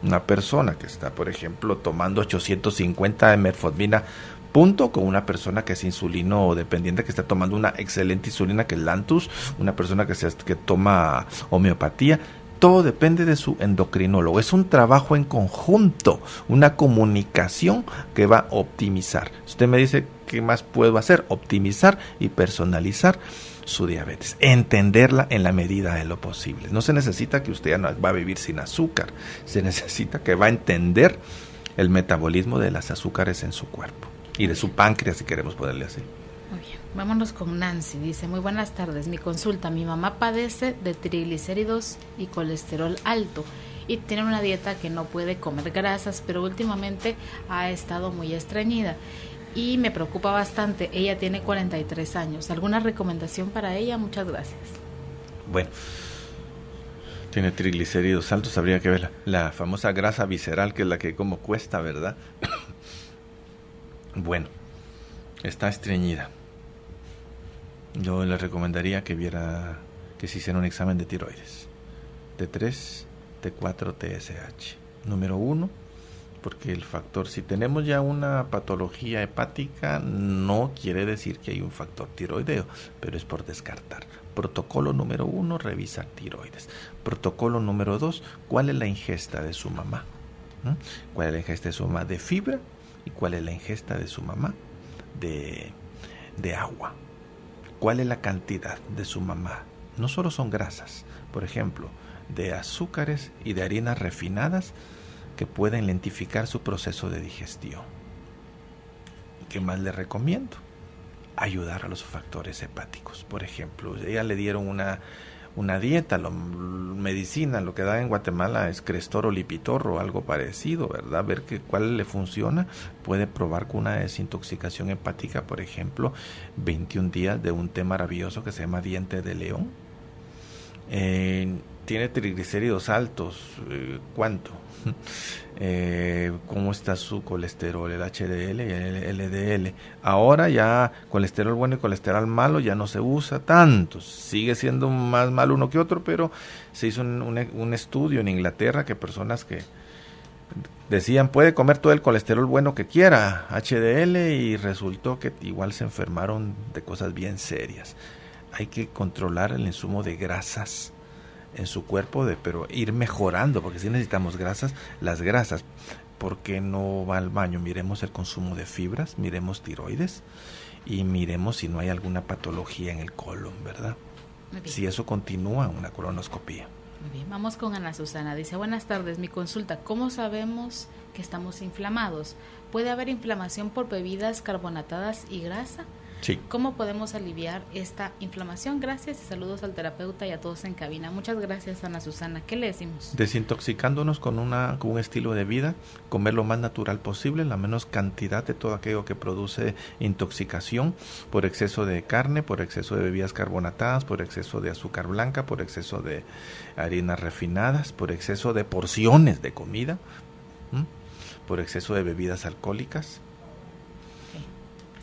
una persona que está, por ejemplo, tomando 850 de metformina punto con una persona que es insulino dependiente, que está tomando una excelente insulina que es Lantus, una persona que toma homeopatía. Todo depende de su endocrinólogo. Es un trabajo en conjunto, una comunicación que va a optimizar. Usted me dice, ¿qué más puedo hacer? Optimizar y personalizar su diabetes. Entenderla en la medida de lo posible. No se necesita que usted ya no va a vivir sin azúcar. Se necesita que va a entender el metabolismo de las azúcares en su cuerpo. Y de su páncreas, si queremos ponerle así. Muy bien, vámonos con Nancy. Dice, muy buenas tardes, mi consulta, mi mamá padece de triglicéridos y colesterol alto y tiene una dieta que no puede comer grasas, pero últimamente ha estado muy estreñida y me preocupa bastante. Ella tiene 43 años. ¿Alguna recomendación para ella? Muchas gracias. Bueno, tiene triglicéridos altos, habría que ver la famosa grasa visceral, que es la que como cuesta, ¿verdad? Bueno, está estreñida. Yo le recomendaría que se hiciera un examen de tiroides. T3, T4, TSH. Número 1, porque el factor, si tenemos ya una patología hepática, no quiere decir que hay un factor tiroideo, pero es por descartar. Protocolo número 1, revisar tiroides. Protocolo número 2, ¿cuál es la ingesta de su mamá? ¿Cuál es la ingesta de su mamá de fibra? ¿Y cuál es la ingesta de su mamá de agua? ¿Cuál es la cantidad de su mamá? No solo son grasas, por ejemplo, de azúcares y de harinas refinadas que pueden lentificar su proceso de digestión. ¿Qué más le recomiendo? Ayudar a los factores hepáticos. Por ejemplo, ella le dieron una dieta, medicina, lo que da en Guatemala es Crestor o Lipitor o algo parecido, ¿verdad? Ver cuál le funciona. Puede probar con una desintoxicación hepática, por ejemplo, 21 días de un té maravilloso que se llama diente de león. Tiene triglicéridos altos, ¿cuánto? ¿Cómo está su colesterol, el HDL y el LDL? Ahora ya colesterol bueno y colesterol malo ya no se usa tanto, sigue siendo más malo uno que otro, pero se hizo un estudio en Inglaterra que personas que decían puede comer todo el colesterol bueno que quiera, HDL, y resultó que igual se enfermaron de cosas bien serias. Hay que controlar el insumo de grasas en su cuerpo, pero ir mejorando, porque si necesitamos grasas, las grasas, ¿por qué no va al baño? Miremos el consumo de fibras, miremos tiroides y miremos si no hay alguna patología en el colon, ¿verdad? Si eso continúa, una colonoscopía. Muy bien, vamos con Ana Susana. Dice, buenas tardes, mi consulta, ¿cómo sabemos que estamos inflamados? ¿Puede haber inflamación por bebidas carbonatadas y grasa? Sí. ¿Cómo podemos aliviar esta inflamación? Gracias y saludos al terapeuta y a todos en cabina. Muchas gracias, Ana Susana. ¿Qué le decimos? Desintoxicándonos con un estilo de vida, comer lo más natural posible, la menos cantidad de todo aquello que produce intoxicación por exceso de carne, por exceso de bebidas carbonatadas, por exceso de azúcar blanca, por exceso de harinas refinadas, por exceso de porciones de comida, por exceso de bebidas alcohólicas.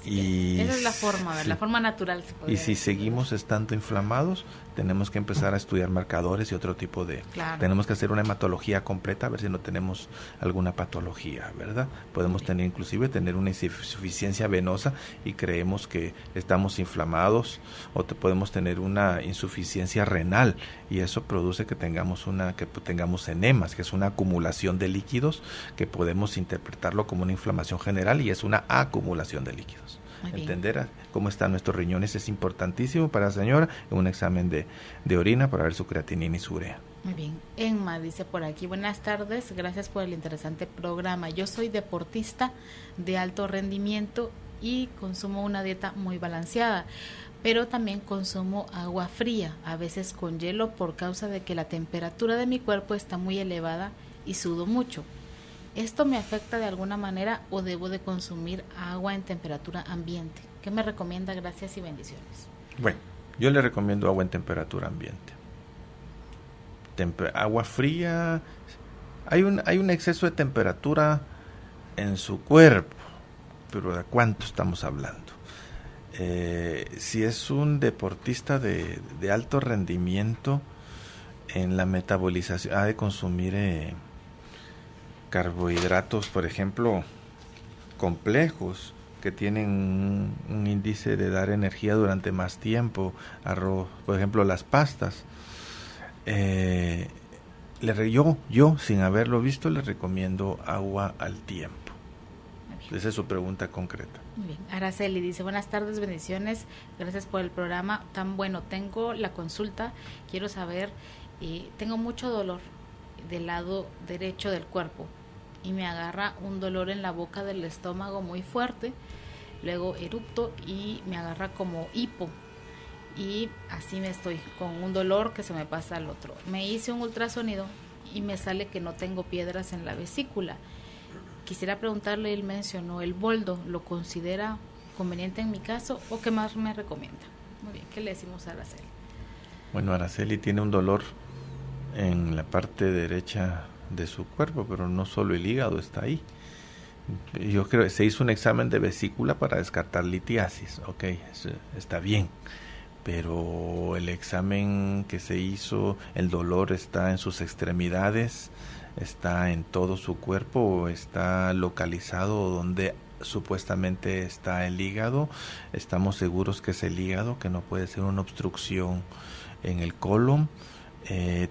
Y esa es la forma, ¿verdad? Sí. La forma natural. Y si seguimos estando inflamados, tenemos que empezar a estudiar marcadores y otro tipo de... Claro. Tenemos que hacer una hematología completa, a ver si no tenemos alguna patología, ¿verdad? Podemos tener una insuficiencia venosa y creemos que estamos inflamados, o podemos tener una insuficiencia renal y eso produce que tengamos enemas, que es una acumulación de líquidos, que podemos interpretarlo como una inflamación general y es una acumulación de líquidos. Entender cómo están nuestros riñones es importantísimo para la señora en un examen de orina para ver su creatinina y su urea. Muy bien. Emma dice por aquí, buenas tardes, gracias por el interesante programa. Yo soy deportista de alto rendimiento y consumo una dieta muy balanceada, pero también consumo agua fría, a veces con hielo por causa de que la temperatura de mi cuerpo está muy elevada y sudo mucho. ¿Esto me afecta de alguna manera o debo de consumir agua en temperatura ambiente? ¿Qué me recomienda? Gracias y bendiciones. Bueno, yo le recomiendo agua en temperatura ambiente. Agua fría, hay un exceso de temperatura en su cuerpo, pero ¿de cuánto estamos hablando? Si es un deportista de alto rendimiento en la metabolización, ha de consumir carbohidratos, por ejemplo, complejos, que tienen un índice de dar energía durante más tiempo, arroz, por ejemplo, las pastas. Yo, sin haberlo visto, le recomiendo agua al tiempo. Esa es su pregunta concreta. Muy bien. Araceli dice, buenas tardes, bendiciones, gracias por el programa tan bueno. Tengo la consulta, quiero saber, tengo mucho dolor del lado derecho del cuerpo y me agarra un dolor en la boca del estómago muy fuerte, luego erupto y me agarra como hipo y así me estoy con un dolor que se me pasa al otro. Me hice un ultrasonido y me sale que no tengo piedras en la vesícula. Quisiera preguntarle, él mencionó el boldo, ¿lo considera conveniente en mi caso o qué más me recomienda? Muy bien, ¿qué le decimos a Araceli? Bueno, Araceli tiene un dolor en la parte derecha de su cuerpo, pero no solo el hígado está ahí. Yo creo que se hizo un examen de vesícula para descartar litiasis, ok, está bien, pero el examen que se hizo, el dolor está en sus extremidades, está en todo su cuerpo o está localizado donde supuestamente está el hígado. Estamos seguros que es el hígado, que no puede ser una obstrucción en el colon.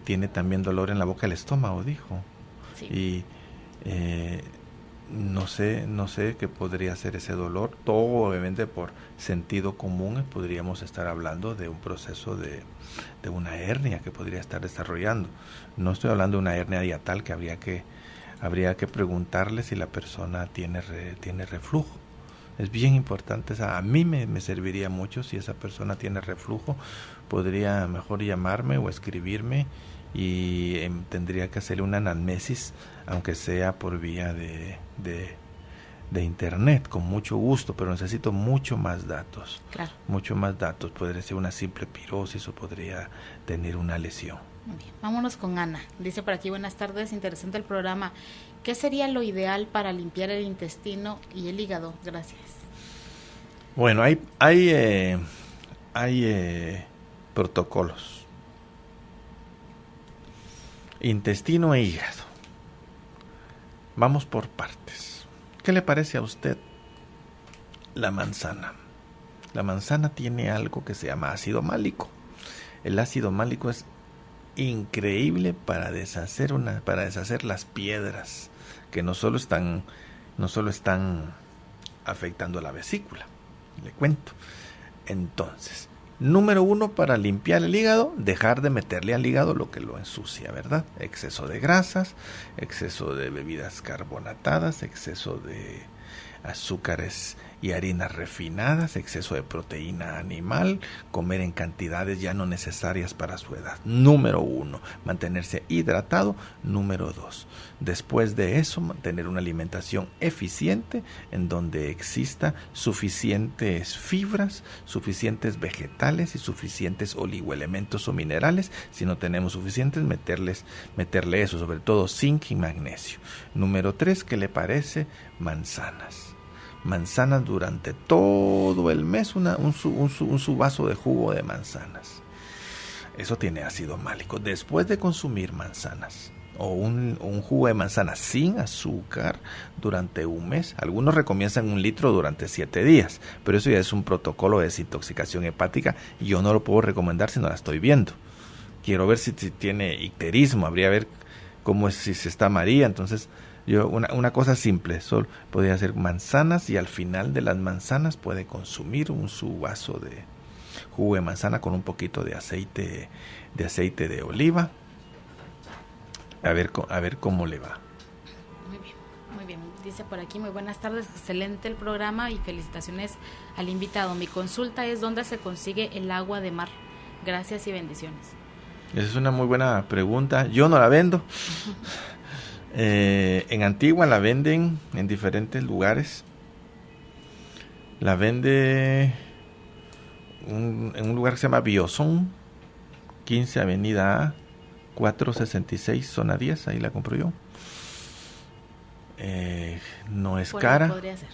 Tiene también dolor en la boca del estómago, dijo. Sí. Y no sé qué podría ser ese dolor. Todo obviamente por sentido común podríamos estar hablando de un proceso de una hernia que podría estar desarrollando. No estoy hablando de una hernia hiatal que habría que preguntarle si la persona tiene reflujo. Es bien importante, a mí me serviría mucho. Si esa persona tiene reflujo, podría mejor llamarme o escribirme y tendría que hacerle una anamnesis, aunque sea por vía de internet, con mucho gusto, pero necesito mucho más datos. Claro. Mucho más datos. Podría ser una simple pirosis o podría tener una lesión. Muy bien. Vámonos con Ana. Dice por aquí, buenas tardes, interesante el programa. ¿Qué sería lo ideal para limpiar el intestino y el hígado? Gracias. Bueno, hay protocolos. Intestino e hígado. Vamos por partes. ¿Qué le parece a usted la manzana? La manzana tiene algo que se llama ácido málico. El ácido málico es increíble para deshacer las piedras que no solo están afectando a la vesícula. Le cuento. Entonces, número 1, para limpiar el hígado, dejar de meterle al hígado lo que lo ensucia, ¿verdad? Exceso de grasas, exceso de bebidas carbonatadas, exceso de azúcares y harinas refinadas, exceso de proteína animal, comer en cantidades ya no necesarias para su edad. Número 1, mantenerse hidratado. Número 2, después de eso, mantener una alimentación eficiente en donde exista suficientes fibras, suficientes vegetales y suficientes oligoelementos o minerales. Si no tenemos suficientes, meterle eso, sobre todo zinc y magnesio. Número 3, ¿qué le parece? Manzanas durante todo el mes, un su vaso de jugo de manzanas. Eso tiene ácido málico. Después de consumir manzanas o un jugo de manzana sin azúcar durante un mes, algunos recomiendan 1 litro durante 7 días, pero eso ya es un protocolo de desintoxicación hepática y yo no lo puedo recomendar si no la estoy viendo. Quiero ver si tiene icterismo, habría que ver cómo es, si se está María. Entonces yo una cosa simple, solo podría hacer manzanas y al final de las manzanas puede consumir su vaso de jugo de manzana con un poquito de aceite de oliva. A ver cómo le va. Muy bien. Dice por aquí, muy buenas tardes, excelente el programa y felicitaciones al invitado. Mi consulta es ¿dónde se consigue el agua de mar? Gracias y bendiciones. Esa es una muy buena pregunta. Yo no la vendo. En Antigua la venden en diferentes lugares. La vende en un lugar que se llama Biosón, 15 Avenida A, 466, zona 10, ahí la compro yo. No es cara. Podría ser.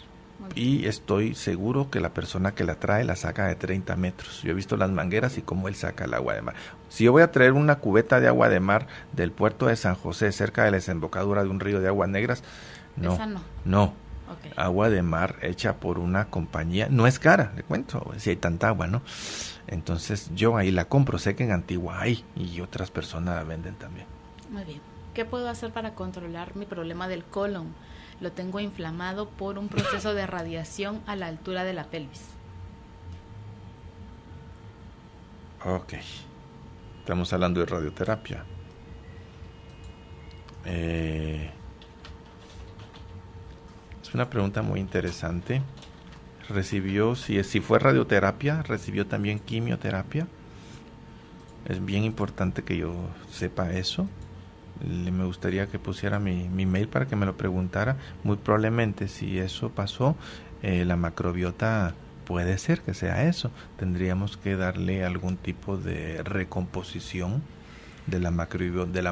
Y estoy seguro que la persona que la trae la saca de 30 metros. Yo he visto las mangueras y cómo él saca el agua de mar. Si yo voy a traer una cubeta de agua de mar del puerto de San José, cerca de la desembocadura de un río de aguas negras, no. Esa no. No. Okay. Agua de mar hecha por una compañía, no es cara, le cuento, si hay tanta agua, ¿no? Entonces yo ahí la compro, sé que en Antigua hay y otras personas la venden también. Muy bien. ¿Qué puedo hacer para controlar mi problema del colon? Lo tengo inflamado por un proceso de radiación a la altura de la pelvis. Ok. Estamos hablando de radioterapia. Es una pregunta muy interesante. ¿Recibió, si fue radioterapia, recibió también quimioterapia? Es bien importante que yo sepa eso. Me gustaría que pusiera mi mail para que me lo preguntara. Muy probablemente si eso pasó, la macrobiota puede ser que sea eso. Tendríamos que darle algún tipo de recomposición de la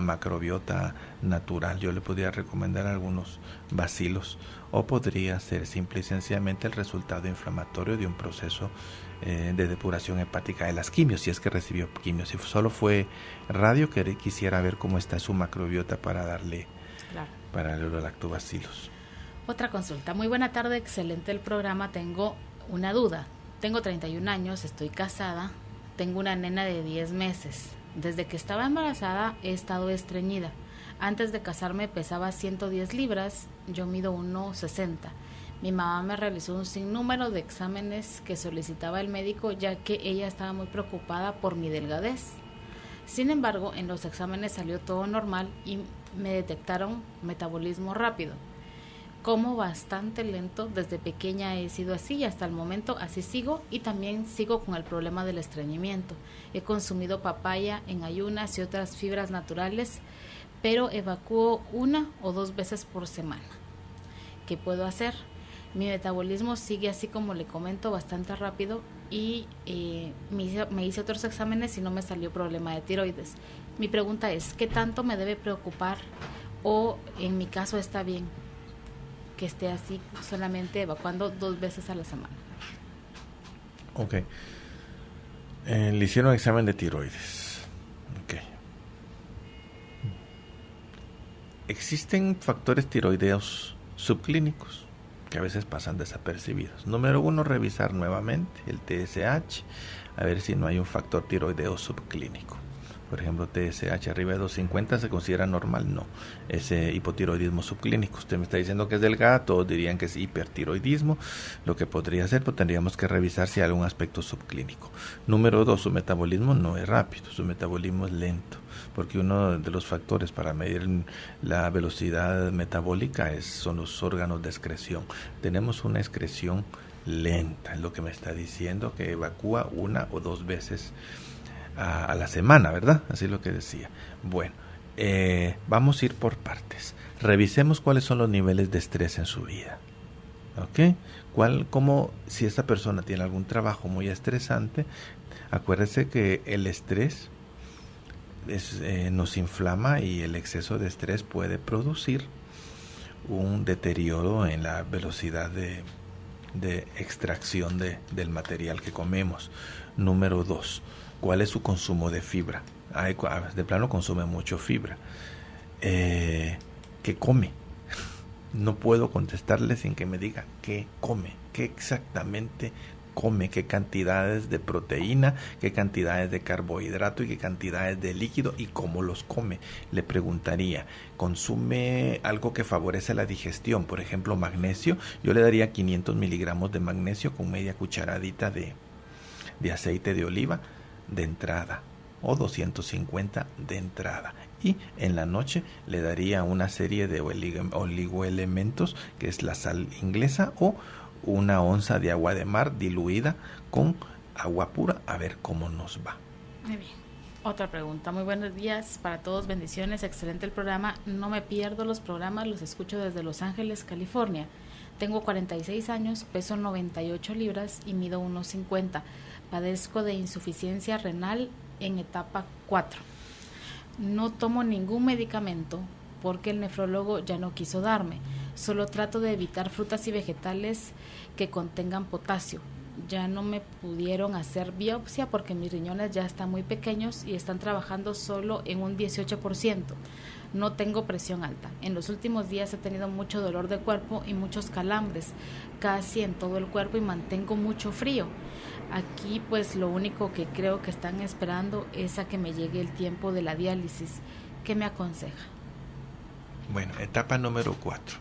macrobiota natural. Yo le podría recomendar algunos bacilos o podría ser simple y sencillamente el resultado inflamatorio de un proceso de depuración hepática de las quimios, si es que recibió quimios. Si solo fue radio, quisiera ver cómo está su macrobiota para darle para los lactobacilos. Otra consulta. Muy buena tarde, excelente el programa. Tengo una duda. Tengo 31 años, estoy casada, tengo una nena de 10 meses. Desde que estaba embarazada he estado estreñida. Antes de casarme pesaba 110 libras, yo mido 1,60. Mi mamá me realizó un sinnúmero de exámenes que solicitaba el médico, ya que ella estaba muy preocupada por mi delgadez. Sin embargo, en los exámenes salió todo normal y me detectaron metabolismo rápido. Como bastante lento, desde pequeña he sido así y hasta el momento así sigo, y también sigo con el problema del estreñimiento. He consumido papaya en ayunas y otras fibras naturales, pero evacuo 1 o 2 veces por semana. ¿Qué puedo hacer? Mi metabolismo sigue así como le comento, bastante rápido, y me hice otros exámenes y no me salió problema de tiroides. Mi pregunta es, ¿qué tanto me debe preocupar, o en mi caso está bien que esté así, solamente evacuando 2 veces a la semana? Ok. Le hicieron examen de tiroides. Ok. Existen factores tiroideos subclínicos que a veces pasan desapercibidos. Número 1, revisar nuevamente el TSH, a ver si no hay un factor tiroideo subclínico. Por ejemplo, TSH arriba de 250 se considera normal. No, es hipotiroidismo subclínico. Usted me está diciendo que es delgada, todos dirían que es hipertiroidismo. Lo que podría ser, pues tendríamos que revisar si hay algún aspecto subclínico. Número 2, su metabolismo no es rápido, su metabolismo es lento, porque uno de los factores para medir la velocidad metabólica son los órganos de excreción. Tenemos una excreción lenta, es lo que me está diciendo, que evacúa 1 o 2 veces a la semana, ¿verdad? Así es lo que decía. Bueno, vamos a ir por partes. Revisemos cuáles son los niveles de estrés en su vida. ¿Ok? Como si esta persona tiene algún trabajo muy estresante, acuérdese que el estrés nos inflama, y el exceso de estrés puede producir un deterioro en la velocidad de extracción del material que comemos. Número 2, ¿cuál es su consumo de fibra? De plano consume mucho fibra. ¿Qué come? No puedo contestarle sin que me diga qué come, qué exactamente come, qué cantidades de proteína, qué cantidades de carbohidrato y qué cantidades de líquido, y cómo los come. Le preguntaría, ¿consume algo que favorece la digestión? Por ejemplo, magnesio. Yo le daría 500 miligramos de magnesio con media cucharadita de aceite de oliva de entrada, o 250 de entrada, y en la noche le daría una serie de oligoelementos, que es la sal inglesa, o 1 onza de agua de mar diluida con agua pura, a ver cómo nos va. Muy bien. Otra pregunta. Muy buenos días para todos, bendiciones, excelente el programa. No me pierdo los programas, los escucho desde Los Ángeles, California. Tengo 46 años, peso 98 libras y mido 1,50. Padezco de insuficiencia renal en etapa 4. No tomo ningún medicamento porque el nefrólogo ya no quiso darme. Solo trato de evitar frutas y vegetales que contengan potasio. Ya no me pudieron hacer biopsia porque mis riñones ya están muy pequeños y están trabajando solo en un 18%. No tengo presión alta. En los últimos días he tenido mucho dolor de cuerpo y muchos calambres, casi en todo el cuerpo, y mantengo mucho frío. Aquí pues lo único que creo que están esperando es a que me llegue el tiempo de la diálisis. ¿Qué me aconseja? Bueno, etapa número 4.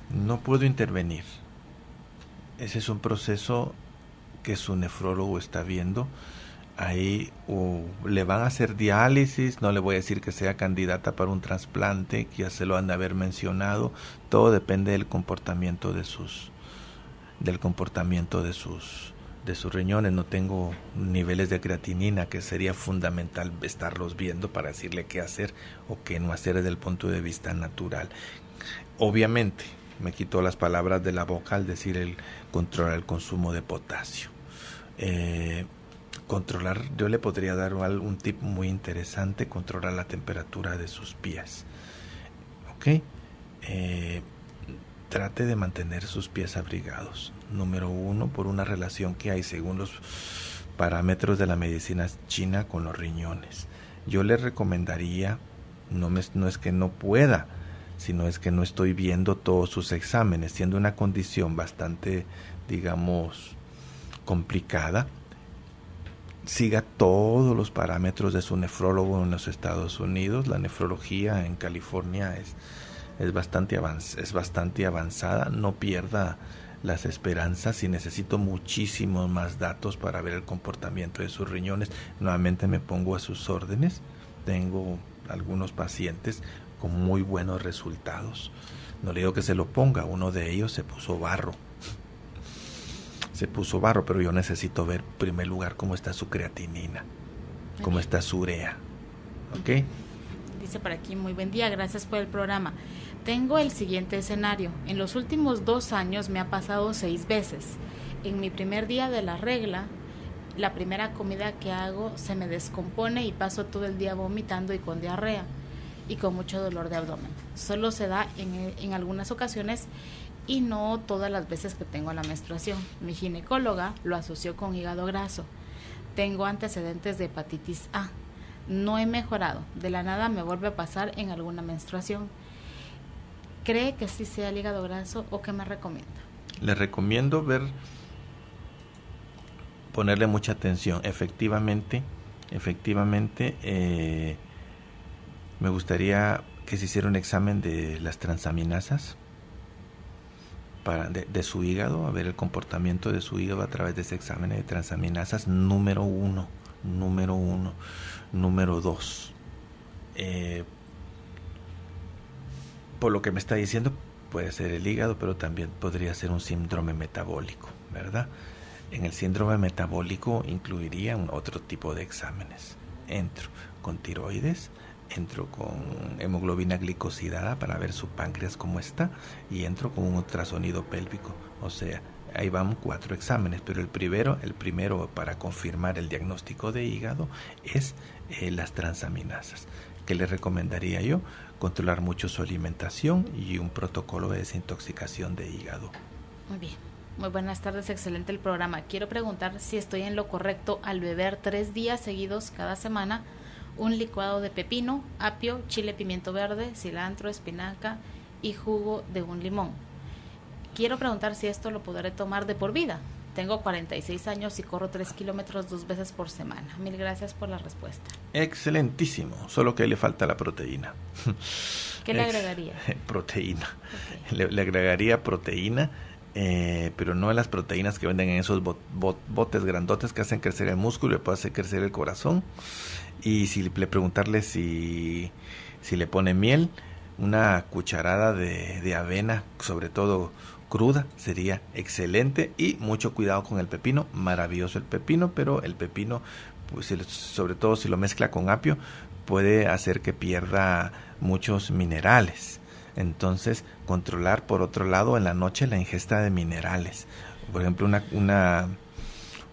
No puedo intervenir. Ese es un proceso que su nefrólogo está viendo. Ahí le van a hacer diálisis, no le voy a decir que sea candidata para un trasplante, que ya se lo han de haber mencionado. Todo depende del comportamiento de sus riñones. No tengo niveles de creatinina, que sería fundamental estarlos viendo para decirle qué hacer o qué no hacer desde el punto de vista natural. Obviamente me quitó las palabras de la boca al decir el controlar el consumo de potasio. Yo le podría dar un tip muy interesante: controlar la temperatura de sus pies. ¿Ok? Trate de mantener sus pies abrigados. Número 1, por una relación que hay según los parámetros de la medicina china con los riñones. Yo le recomendaría, no es que no pueda, sino es que no estoy viendo todos sus exámenes, siendo una condición bastante, digamos, complicada. Siga todos los parámetros de su nefrólogo en los Estados Unidos. La nefrología en California es bastante avanzada. No pierda las esperanzas. Si necesito muchísimos más datos para ver el comportamiento de sus riñones, nuevamente me pongo a sus órdenes. Tengo algunos pacientes con muy buenos resultados. No le digo que se lo ponga, uno de ellos se puso barro, pero yo necesito ver en primer lugar cómo está su creatinina, cómo está su urea. ¿Ok? Dice por aquí, muy buen día, gracias por el programa. Tengo el siguiente escenario. En los últimos 2 años me ha pasado 6 veces. En mi primer día de la regla, la primera comida que hago se me descompone y paso todo el día vomitando y con diarrea y con mucho dolor de abdomen. Solo se da en algunas ocasiones y no todas las veces que tengo la menstruación. Mi ginecóloga lo asoció con hígado graso. Tengo antecedentes de hepatitis A. No he mejorado. De la nada me vuelve a pasar en alguna menstruación. ¿Cree que sí sea el hígado graso o qué me recomienda? Le recomiendo ponerle mucha atención. Efectivamente, me gustaría que se hiciera un examen de las transaminasas de su hígado, a ver el comportamiento de su hígado a través de ese examen de transaminasas. Número 1. Número 2. Por lo que me está diciendo, puede ser el hígado, pero también podría ser un síndrome metabólico, ¿verdad? En el síndrome metabólico incluiría otro tipo de exámenes. Entro con tiroides, entro con hemoglobina glicosidada para ver su páncreas cómo está, y entro con un ultrasonido pélvico. O sea, ahí van 4 exámenes, pero el primero para confirmar el diagnóstico de hígado es las transaminasas. ¿Qué le recomendaría yo? Controlar mucho su alimentación y un protocolo de desintoxicación de hígado. Muy bien. Muy buenas tardes, excelente el programa. Quiero preguntar si estoy en lo correcto al beber 3 días seguidos cada semana un licuado de pepino, apio, chile, pimiento verde, cilantro, espinaca y jugo de un limón. Quiero preguntar si esto lo podré tomar de por vida. Tengo 46 años y corro 3 kilómetros 2 veces por semana. Mil gracias por la respuesta. Excelentísimo, solo que le falta la proteína. ¿Qué le agregaría? Proteína. Okay. Le agregaría proteína, pero no las proteínas que venden en esos botes grandotes que hacen crecer el músculo y puede hacer crecer el corazón. Y si le preguntarle si le pone miel, una cucharada de avena, sobre todo cruda, sería excelente. Y mucho cuidado con el pepino, maravilloso el pepino, pero el pepino, pues, sobre todo si lo mezcla con apio, puede hacer que pierda muchos minerales. Entonces, controlar por otro lado en la noche la ingesta de minerales. Por ejemplo,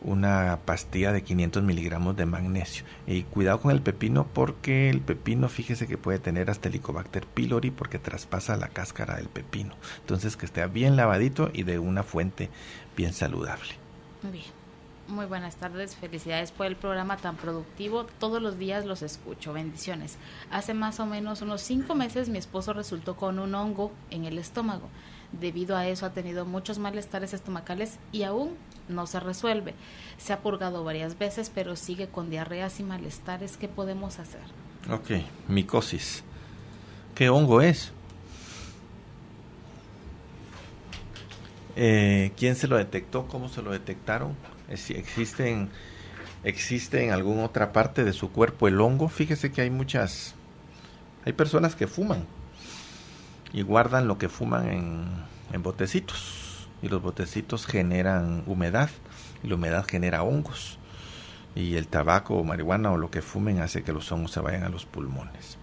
una pastilla de 500 miligramos de magnesio. Y cuidado con el pepino, porque el pepino, fíjese que puede tener hasta Helicobacter pylori, porque traspasa la cáscara del pepino. Entonces, que esté bien lavadito y de una fuente bien saludable. Muy bien. Muy buenas tardes, felicidades por el programa tan productivo, todos los días los escucho, bendiciones. Hace más o menos unos 5 meses mi esposo resultó con un hongo en el estómago. Debido a eso ha tenido muchos malestares estomacales y aún no se resuelve. Se ha purgado varias veces, pero sigue con diarreas y malestares. ¿Qué podemos hacer? Ok, micosis. ¿Qué hongo es? ¿Quién se lo detectó? ¿Cómo se lo detectaron? ¿Existe en alguna otra parte de su cuerpo el hongo? Fíjese que hay personas que fuman y guardan lo que fuman en botecitos, y los botecitos generan humedad y la humedad genera hongos, y el tabaco o marihuana o lo que fumen hace que los hongos se vayan a los pulmones.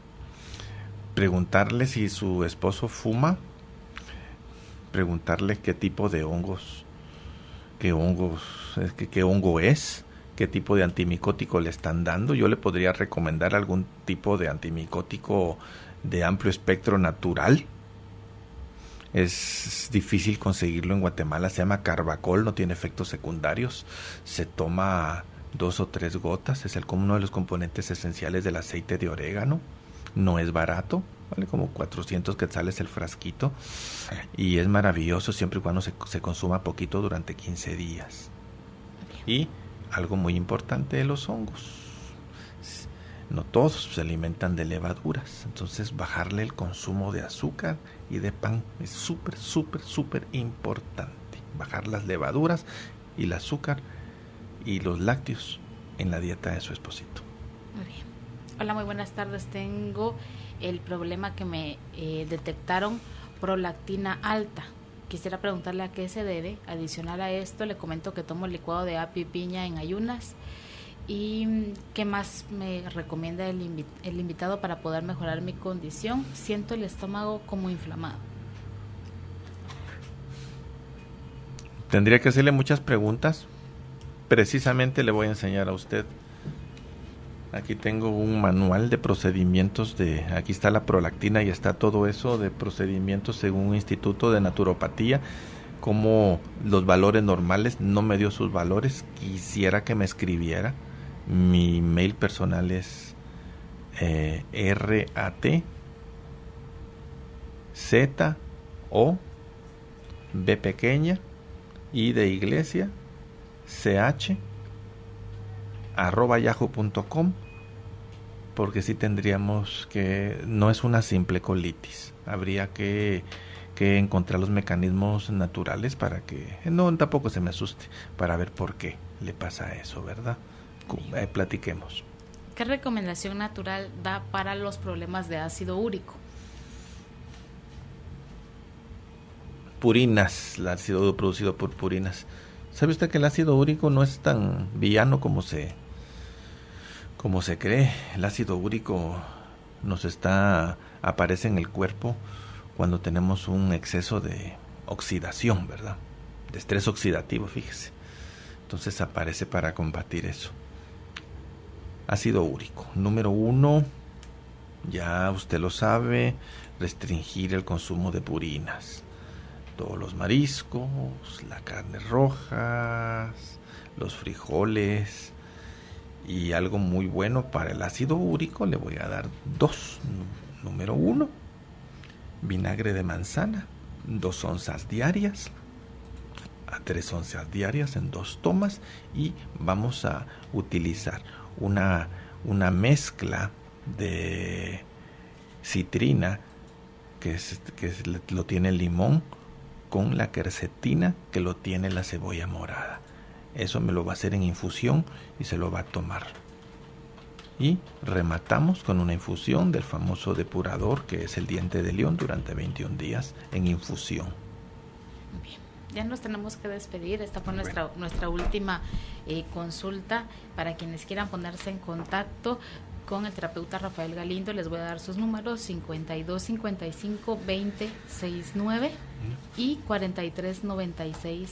Preguntarle si su esposo fuma, preguntarle qué tipo de hongos, qué hongo es, qué tipo de antimicótico le están dando. Yo le podría recomendar algún tipo de antimicótico de amplio espectro natural. Es difícil conseguirlo en Guatemala, se llama Carbacol, no tiene efectos secundarios, se toma 2 o 3 gotas, es uno de los componentes esenciales del aceite de orégano, no es barato, vale como 400 quetzales el frasquito, y es maravilloso siempre y cuando se consuma poquito durante 15 días. Y algo muy importante de los hongos, no todos se alimentan de levaduras, entonces bajarle el consumo de azúcar y de pan es súper importante. Bajar las levaduras y el azúcar y los lácteos en la dieta de su esposito. Muy bien. Hola, muy buenas tardes. Tengo el problema que me detectaron prolactina alta. Quisiera preguntarle a qué se debe. Adicional a esto, le comento que tomo licuado de apio y piña en ayunas. ¿Y qué más me recomienda el invitado para poder mejorar mi condición? Siento el estómago como inflamado. Tendría que hacerle muchas preguntas. Precisamente le voy a enseñar a usted. Aquí tengo un manual de procedimientos aquí está la prolactina y está todo eso de procedimientos según un instituto de naturopatía, como los valores normales. No me dio sus valores, quisiera que me escribiera. Mi mail personal es RAT Z O B pequeña I de iglesia CH @yahoo.com, porque sí tendríamos que, no es una simple colitis, habría que encontrar los mecanismos naturales para que, no, tampoco se me asuste, para ver por qué le pasa eso, ¿verdad? Platiquemos. ¿Qué recomendación natural da para los problemas de ácido úrico? Purinas, el ácido producido por purinas. ¿Sabe usted que el ácido úrico no es tan villano como se cree? El ácido úrico aparece en el cuerpo cuando tenemos un exceso de oxidación, ¿verdad? De estrés oxidativo, fíjese. Entonces aparece para combatir eso. Ácido úrico. Número 1, ya usted lo sabe, restringir el consumo de purinas. Todos los mariscos, la carne roja, los frijoles. Y algo muy bueno para el ácido úrico, le voy a dar 2. Número 1, vinagre de manzana, 2 onzas diarias a 3 onzas diarias en 2 tomas. Y vamos a utilizar una mezcla de citrina que lo tiene el limón, con la quercetina que lo tiene la cebolla morada. Eso me lo va a hacer en infusión y se lo va a tomar. Y rematamos con una infusión del famoso depurador, que es el diente de león, durante 21 días en infusión. Bien, ya nos tenemos que despedir. Esta fue nuestra última consulta. Para quienes quieran ponerse en contacto con el terapeuta Rafael Galindo, les voy a dar sus números: 52 55 20 69 y 43 96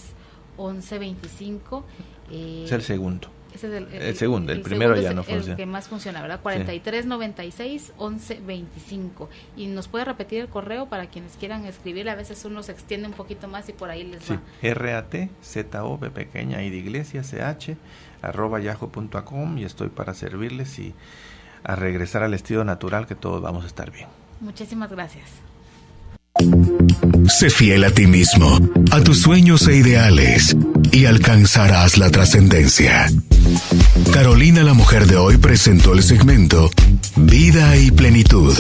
11 25. Es el segundo. Ese es el segundo, el primero ya no funciona. El que más funciona, ¿verdad? 43 96 11 25. Y nos puede repetir el correo para quienes quieran escribir. A veces uno se extiende un poquito más y por ahí les va. RAT ZO B pequeña I de iglesia CH @yahoo.com, y estoy para servirles y a regresar al estilo natural, que todos vamos a estar bien. Muchísimas gracias. Sé fiel a ti mismo, a tus sueños e ideales, y alcanzarás la trascendencia. Carolina, la mujer de hoy, presentó el segmento Vida y Plenitud.